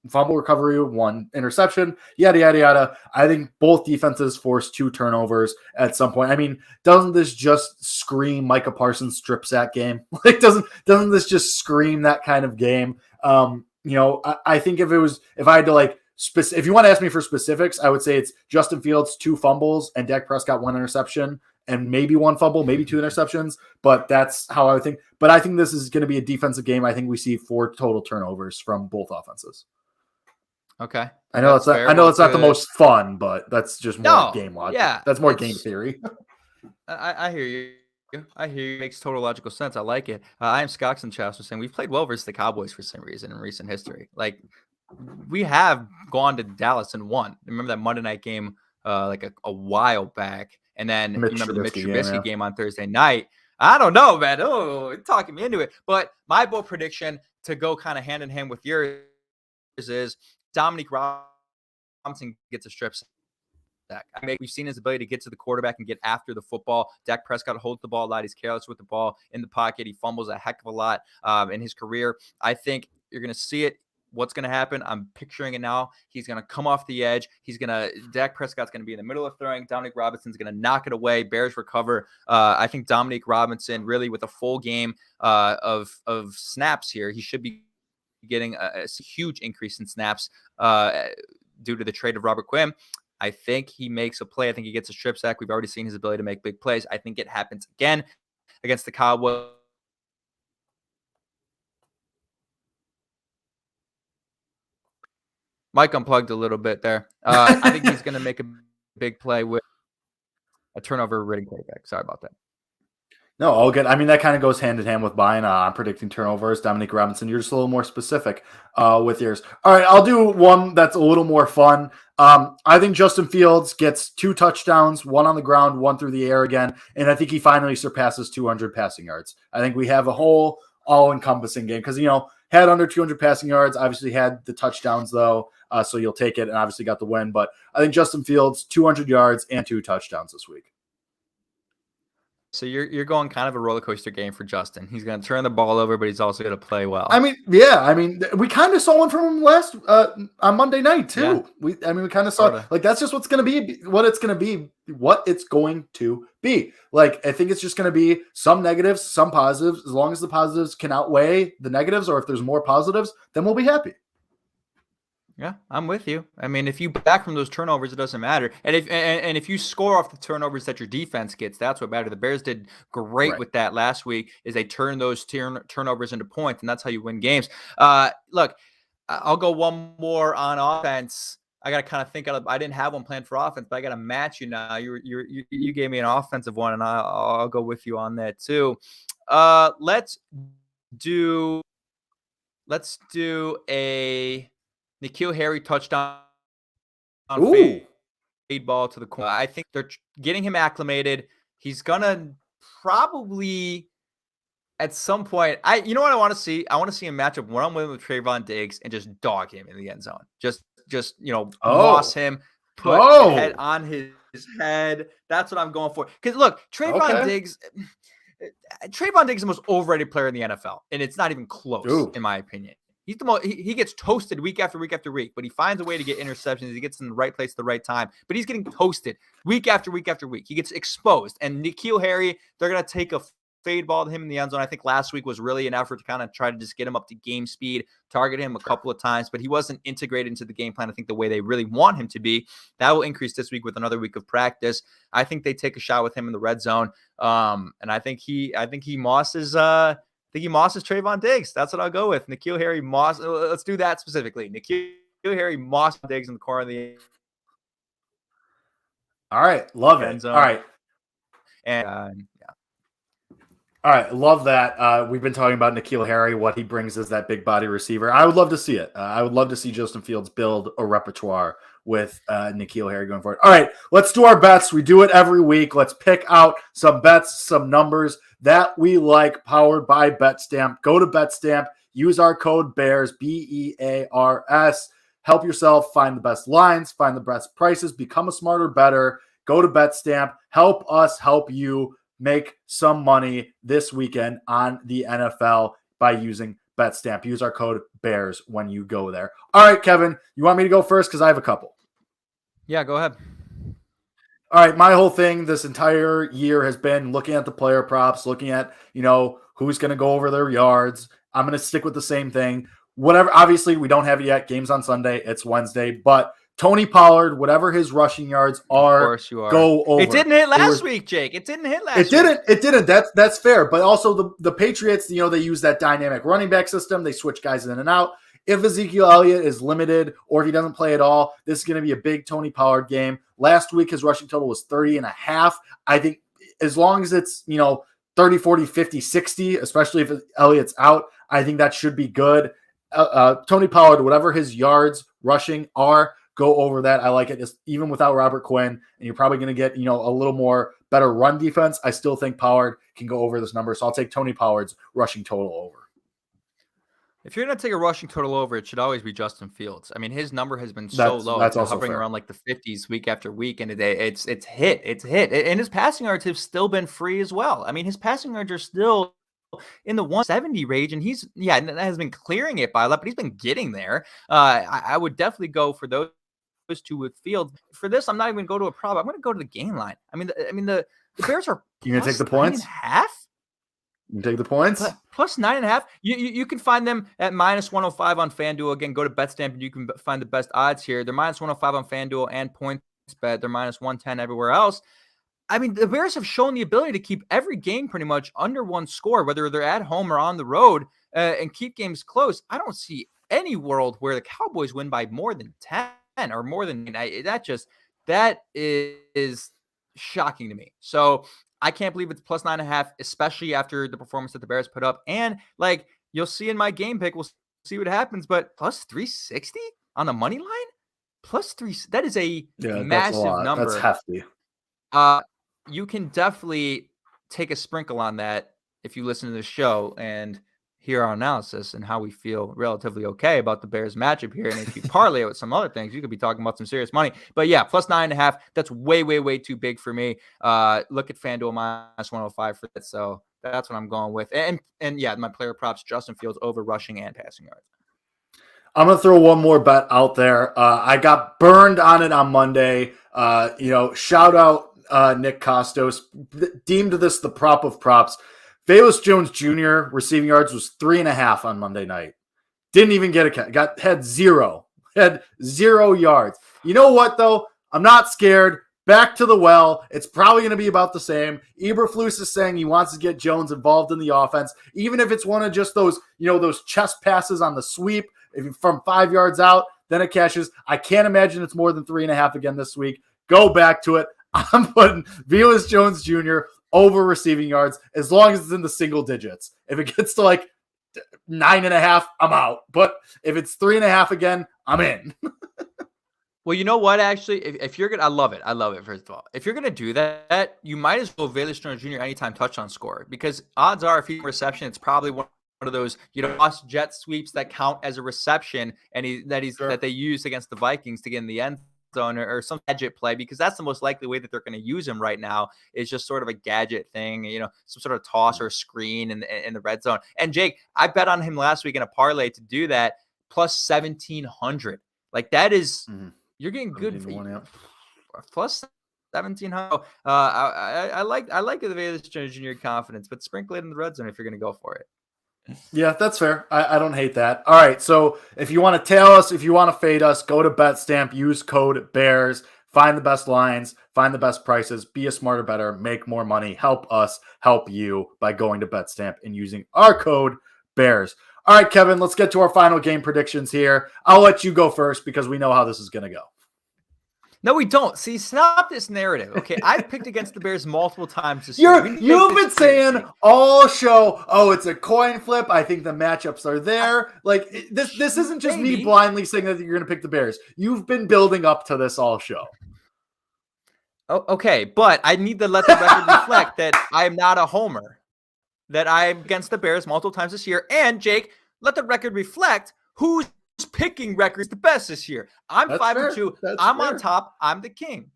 fumble recovery, 1 interception, yada, yada, yada. I think both defenses force 2 turnovers at some point. I mean, doesn't this just scream Micah Parsons strip sack game? Like, doesn't this just scream that kind of game? I think if I had to like, if you want to ask me for specifics, I would say it's Justin Fields 2 fumbles and Dak Prescott 1 interception and maybe 1 fumble, maybe 2 interceptions. But that's how I would think. But I think this is going to be a defensive game. I think we see 4 total turnovers from both offenses. Okay. I know it's not the most fun, but that's just more game logic. Yeah, that's more game theory. I hear you. I hear you. Makes total logical sense. I like it. I am Scocks and Chaps saying we've played well versus the Cowboys for some reason in recent history. Like, we have gone to Dallas and won. Remember that Monday night game like a while back? And then remember the Mitch Trubisky game on Thursday night? I don't know, man. Oh, you're talking me into it. But my bold prediction to go kind of hand in hand with yours is Dominique Robinson gets a strip sack. We've seen his ability to get to the quarterback and get after the football. Dak Prescott holds the ball a lot. He's careless with the ball in the pocket. He fumbles a heck of a lot in his career. I think you're going to see it. What's going to happen? I'm picturing it now. He's going to come off the edge. Dak Prescott's going to be in the middle of throwing. Dominique Robinson's going to knock it away. Bears recover. I think Dominique Robinson, really with a full game of snaps here, he should be getting a huge increase in snaps due to the trade of Robert Quinn. I think he makes a play. I think he gets a strip sack. We've already seen his ability to make big plays. I think it happens again against the Cowboys. Mike unplugged a little bit there. I think he's going to make a big play with a turnover-ridden quarterback. Sorry about that. No, all good. I mean, that kind of goes hand in hand with mine. I'm predicting turnovers. Dominique Robinson, you're just a little more specific with yours. All right, I'll do one that's a little more fun. I think Justin Fields gets 2 touchdowns, 1 on the ground, 1 through the air again, and I think he finally surpasses 200 passing yards. I think we have a whole all-encompassing game because, had under 200 passing yards, obviously had the touchdowns, though, so you'll take it and obviously got the win. But I think Justin Fields, 200 yards and 2 touchdowns this week. So you're going kind of a roller coaster game for Justin. He's going to turn the ball over, but he's also going to play well. I mean, yeah. I mean, we kind of saw one from him last on Monday night too. Yeah. We kind of saw like that's just what's going to be what it's going to be. Like, I think it's just going to be some negatives, some positives. As long as the positives can outweigh the negatives, or if there's more positives, then we'll be happy. Yeah, I'm with you. I mean, if you back from those turnovers, it doesn't matter. And if you score off the turnovers that your defense gets, that's what matters. The Bears did great with that last week. Is they turned those turnovers into points, and that's how you win games. Look, I'll go one more on offense. I got to kind of think out of. I didn't have one planned for offense, but I got to match you now. You gave me an offensive one, and I'll go with you on that too. Let's do a N'Keal Harry touchdown fade ball to the corner. I think they're getting him acclimated. He's gonna probably at some point. You know what I want to see? I want to see him match up one-on-one with Trayvon Diggs and just dog him in the end zone. Just moss him, put the head on his head. That's what I'm going for. Because look, Trayvon Diggs is the most overrated player in the NFL, and it's not even close in my opinion. He's the most. He gets toasted week after week after week, but he finds a way to get interceptions. He gets in the right place at the right time, but he's getting toasted week after week after week. He gets exposed. And N'Keal Harry, they're gonna take a fade ball to him in the end zone. I think last week was really an effort to kind of try to just get him up to game speed, target him a couple of times, but he wasn't integrated into the game plan. I think the way they really want him to be. That will increase this week with another week of practice. I think they take a shot with him in the red zone, and I think he mosses. I think he mosses Trayvon Diggs. That's what I'll go with. N'Keal Harry moss. Let's do that specifically. N'Keal Harry moss Diggs in the corner of the. All right, love it. All right, and All right, love that. We've been talking about N'Keal Harry, what he brings as that big body receiver. I would love to see it. I would love to see Justin Fields build a repertoire with N'Keal Harry going forward. All right, let's do our bets. We do it every week. Let's pick out some bets, some numbers that we like, powered by BetStamp. Go to BetStamp. Use our code BEARS, BEARS. Help yourself find the best lines, find the best prices, become a smarter, better. Go to BetStamp. Help us help you make some money this weekend on the NFL by using BetStamp. Use our code BEARS when you go there. All right, Kevin, you want me to go first? Because I have a couple. Yeah, go ahead. All right, my whole thing this entire year has been looking at the player props, looking at, who's going to go over their yards. I'm going to stick with the same thing. Whatever, obviously, we don't have it yet. Game's on Sunday. It's Wednesday. But Tony Pollard, whatever his rushing yards are, of course you are. Go over. It didn't hit last week, Jake. It didn't hit last week. It didn't. That's fair. But also the Patriots, they use that dynamic running back system. They switch guys in and out. If Ezekiel Elliott is limited or if he doesn't play at all, this is going to be a big Tony Pollard game. Last week, his rushing total was 30.5. I think as long as it's, 30, 40, 50, 60, especially if Elliott's out, I think that should be good. Tony Pollard, whatever his yards rushing are, go over that. I like it. Just even without Robert Quinn, and you're probably going to get, a little more better run defense. I still think Pollard can go over this number. So I'll take Tony Pollard's rushing total over. If you're going to take a rushing total over, it should always be Justin Fields. I mean, his number has been so low. It's hovering around like the 50s week after week, and it's hit. And his passing yards have still been free as well. I mean, his passing yards are still in the 170 range, and he's has been clearing it by a lot, but he's been getting there. I would definitely go for those two with Fields. For this, I'm not even going to go to a prop. I'm going to go to the game line. I mean, the Bears are you going to take the points? 9.5? You take the points? Plus 9.5. You can find them at minus 105 on FanDuel. Again, go to BetStamp and you can find the best odds here. They're minus 105 on FanDuel and PointsBet. They're minus 110 everywhere else. I mean, the Bears have shown the ability to keep every game pretty much under one score, whether they're at home or on the road, and keep games close. I don't see any world where the Cowboys win by more than 10 or more than that is shocking to me. So I can't believe it's plus 9.5, especially after the performance that the Bears put up. And you'll see in my game pick, we'll see what happens. But plus 360 on the money line, plus 3. That is a massive number. That's hefty. You can definitely take a sprinkle on that if you listen to the show and hear our analysis and how we feel relatively okay about the Bears matchup here. And if you parlay it with some other things, you could be talking about some serious money. But yeah, plus 9.5, that's way, way, way too big for me. Look at FanDuel minus 105 for that. So that's what I'm going with. And yeah, my player props, Justin Fields over rushing and passing yards. I'm going to throw one more bet out there. I got burned on it on Monday. Shout out Nick Costos. Deemed this the prop of props. Velus Jones Jr. receiving yards was 3.5 on Monday night. Didn't even get a catch. Had zero yards. You know what, though? I'm not scared. Back to the well. It's probably going to be about the same. Eberflus is saying he wants to get Jones involved in the offense, even if it's one of just those, those chest passes on the sweep from 5 yards out, then it catches. I can't imagine it's more than 3.5 again this week. Go back to it. I'm putting Velus Jones Jr. over receiving yards as long as it's in the single digits. If it gets to 9.5, I'm out. But if it's 3.5 again, I'm in. Well, you know what? Actually, if you're gonna, I love it. First of all, if you're gonna do that, you might as well Velus Jones Jr. anytime touchdown score, because odds are if he's reception, it's probably one of those lost jet sweeps that count as a reception, and that they used against the Vikings to get in the end zone or some gadget play, because that's the most likely way that they're going to use him right now, is just sort of a gadget thing, some sort of toss or screen in the red zone. And Jake, I bet on him last week in a parlay to do that plus 1,700. That is, you're getting good for plus 1,700. I like the Velus Jones Jr. confidence, but sprinkle it in the red zone if you're going to go for it. Yeah, that's fair. I don't hate that. All right, so if you want to tail us, if you want to fade us, go to BetStamp, use code BEARS, find the best lines, find the best prices, be a smarter, better, make more money, help us, help you by going to BetStamp and using our code BEARS. All right, Kevin, let's get to our final game predictions here. I'll let you go first because we know how this is going to go. No, we don't. See, stop this narrative. Okay, I've picked against the Bears multiple times this year. You've been saying all show, oh, it's a coin flip. I think the matchups are there. Like this isn't just me blindly saying that you're going to pick the Bears. You've been building up to this all show. Oh, okay, but I need to let the record reflect that I am not a homer, that I'm against the Bears multiple times this year. And Jake, let the record reflect who's picking records the best this year. I'm 5-2. I'm on top. I'm the king.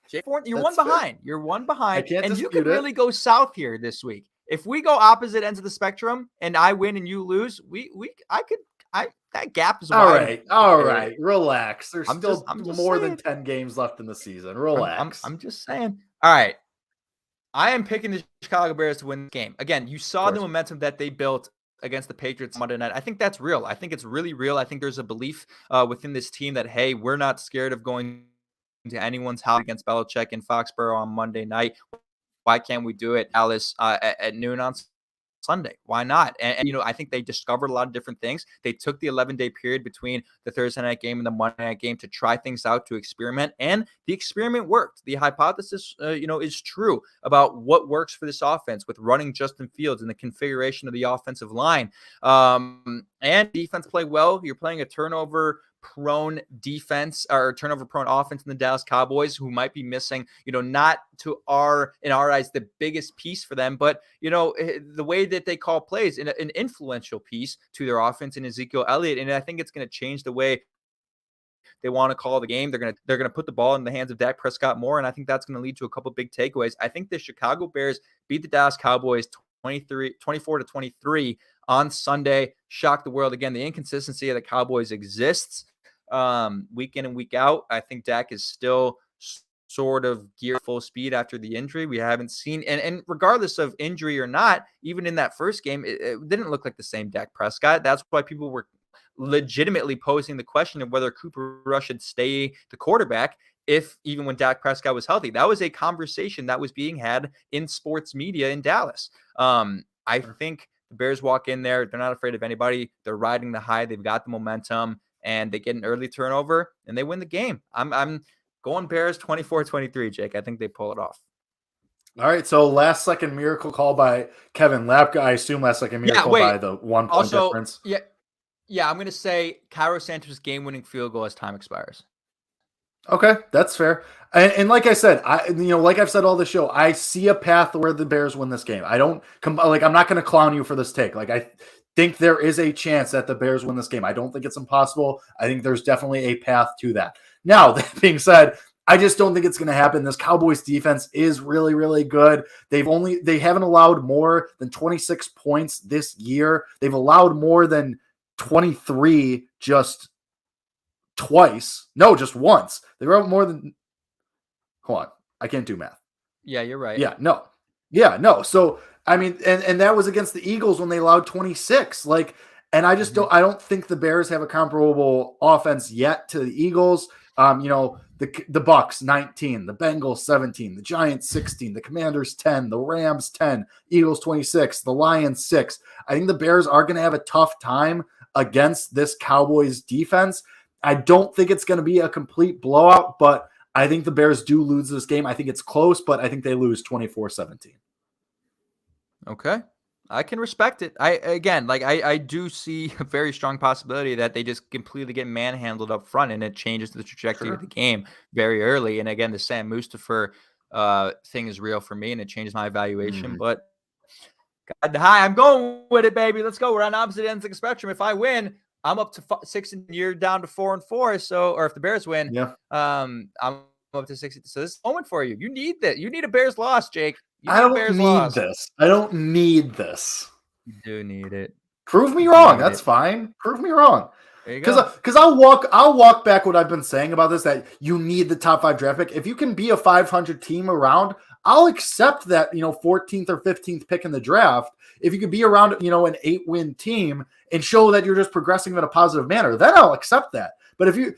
Jake, you're one behind. You're one behind, and you can really go south here this week. If we go opposite ends of the spectrum, and I win and you lose, that gap is wide. All right. Relax. There's still more than 10 games left in the season. Relax. I'm just saying. All right. I am picking the Chicago Bears to win the game. Again, you saw the momentum that they built against the Patriots Monday night. I think that's real. I think it's really real. I think there's a belief within this team that, hey, we're not scared of going to anyone's house against Belichick in Foxborough on Monday night. Why can't we do it, Alice, at noon on Sunday? Why not? And I think they discovered a lot of different things. They took the 11-day period between the Thursday night game and the Monday night game to try things out, to experiment, and the experiment worked. The hypothesis, is true about what works for this offense with running Justin Fields and the configuration of the offensive line. And defense play well. You're playing a turnover-prone defense or turnover-prone offense in the Dallas Cowboys, who might be missing, not in our eyes, the biggest piece for them, but, the way that they call plays, an influential piece to their offense in Ezekiel Elliott. And I think it's going to change the way they want to call the game. They're going to put the ball in the hands of Dak Prescott more, and I think that's going to lead to a couple big takeaways. I think the Chicago Bears beat the Dallas Cowboys 24-23 on Sunday. Shock the world. Again, the inconsistency of the Cowboys exists week in and week out. I think Dak is still sort of geared full speed after the injury. We haven't seen, and regardless of injury or not, even in that first game, it didn't look like the same Dak Prescott. That's why people were legitimately posing the question of whether Cooper Rush should stay the quarterback even when Dak Prescott was healthy. That was a conversation that was being had in sports media in Dallas. I think the Bears walk in there. They're not afraid of anybody. They're riding the high. They've got the momentum, and they get an early turnover, and they win the game. I'm going Bears 24-23, Jake. I think they pull it off. All right, so last-second miracle call by Kevin Lapka. I assume last-second miracle by the 1 point difference. Yeah, I'm going to say Cairo Santos' game-winning field goal as time expires. Okay, that's fair. And like I said, like I've said all the show, I see a path where the Bears win this game. I'm not going to clown you for this take. I think there is a chance that the Bears win this game. I don't think it's impossible. I think there's definitely a path to that. Now, that being said, I just don't think it's going to happen. This Cowboys defense is really, really good. They haven't allowed more than 26 points this year. They've allowed more than 23 just twice. No, just once. They were more than. Hold on, I can't do math. Yeah, you're right. Yeah, no. So I mean, and that was against the Eagles when they allowed 26. And I just don't. I don't think the Bears have a comparable offense yet to the Eagles. The Bucks 19, the Bengals 17, the Giants 16, the Commanders 10, the Rams 10, Eagles 26, the Lions 6. I think the Bears are going to have a tough time against this Cowboys defense. I don't think it's going to be a complete blowout, but I think the Bears do lose this game. I think it's close, but I think they lose 24-17. Okay. I can respect it. I do see a very strong possibility that they just completely get manhandled up front and it changes the trajectory of the game very early. And again, the Sam Mustipher thing is real for me and it changes my evaluation. But hi, I'm going with it, baby. Let's go. We're on opposite ends of the spectrum. If I win, I'm up to 6 and you're down to 4-4. So, or if the Bears win, I'm up to 6. So this is a moment for you. You need that. You need a Bears loss, Jake. I don't need this. I don't need this. You do need it. Prove me wrong. That's fine. Prove me wrong. Because I'll walk back what I've been saying about this, that you need the top 5 draft pick. If you can be a 500 team around, I'll accept that, 14th or 15th pick in the draft. If you could be around, an 8-win team and show that you're just progressing in a positive manner, then I'll accept that. But if you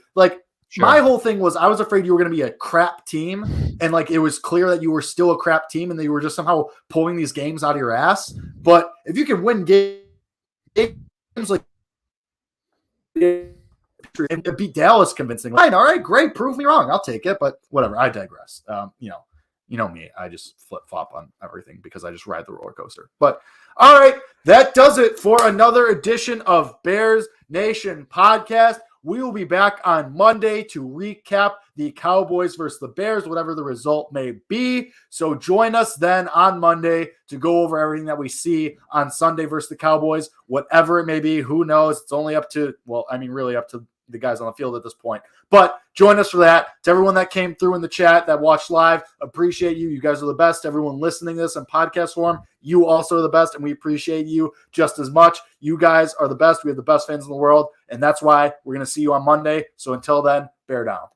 my whole thing was I was afraid you were going to be a crap team, and it was clear that you were still a crap team, and that you were just somehow pulling these games out of your ass. But if you can win games and beat Dallas convincingly. Fine, all right, great, prove me wrong. I'll take it, but whatever. I digress. You know me. I just flip flop on everything because I just ride the roller coaster. But all right, that does it for another edition of Bears Nation Podcast. We will be back on Monday to recap the Cowboys versus the Bears, whatever the result may be. So join us then on Monday to go over everything that we see on Sunday versus the Cowboys, whatever it may be. Who knows? It's only up to, really up to the guys on the field at this point. But join us for that. To everyone that came through in the chat that watched live, appreciate you. You guys are the best. Everyone listening to this in podcast form, you also are the best, and we appreciate you just as much. You guys are the best. We have the best fans in the world, and that's why we're going to see you on Monday. So until then, bear down.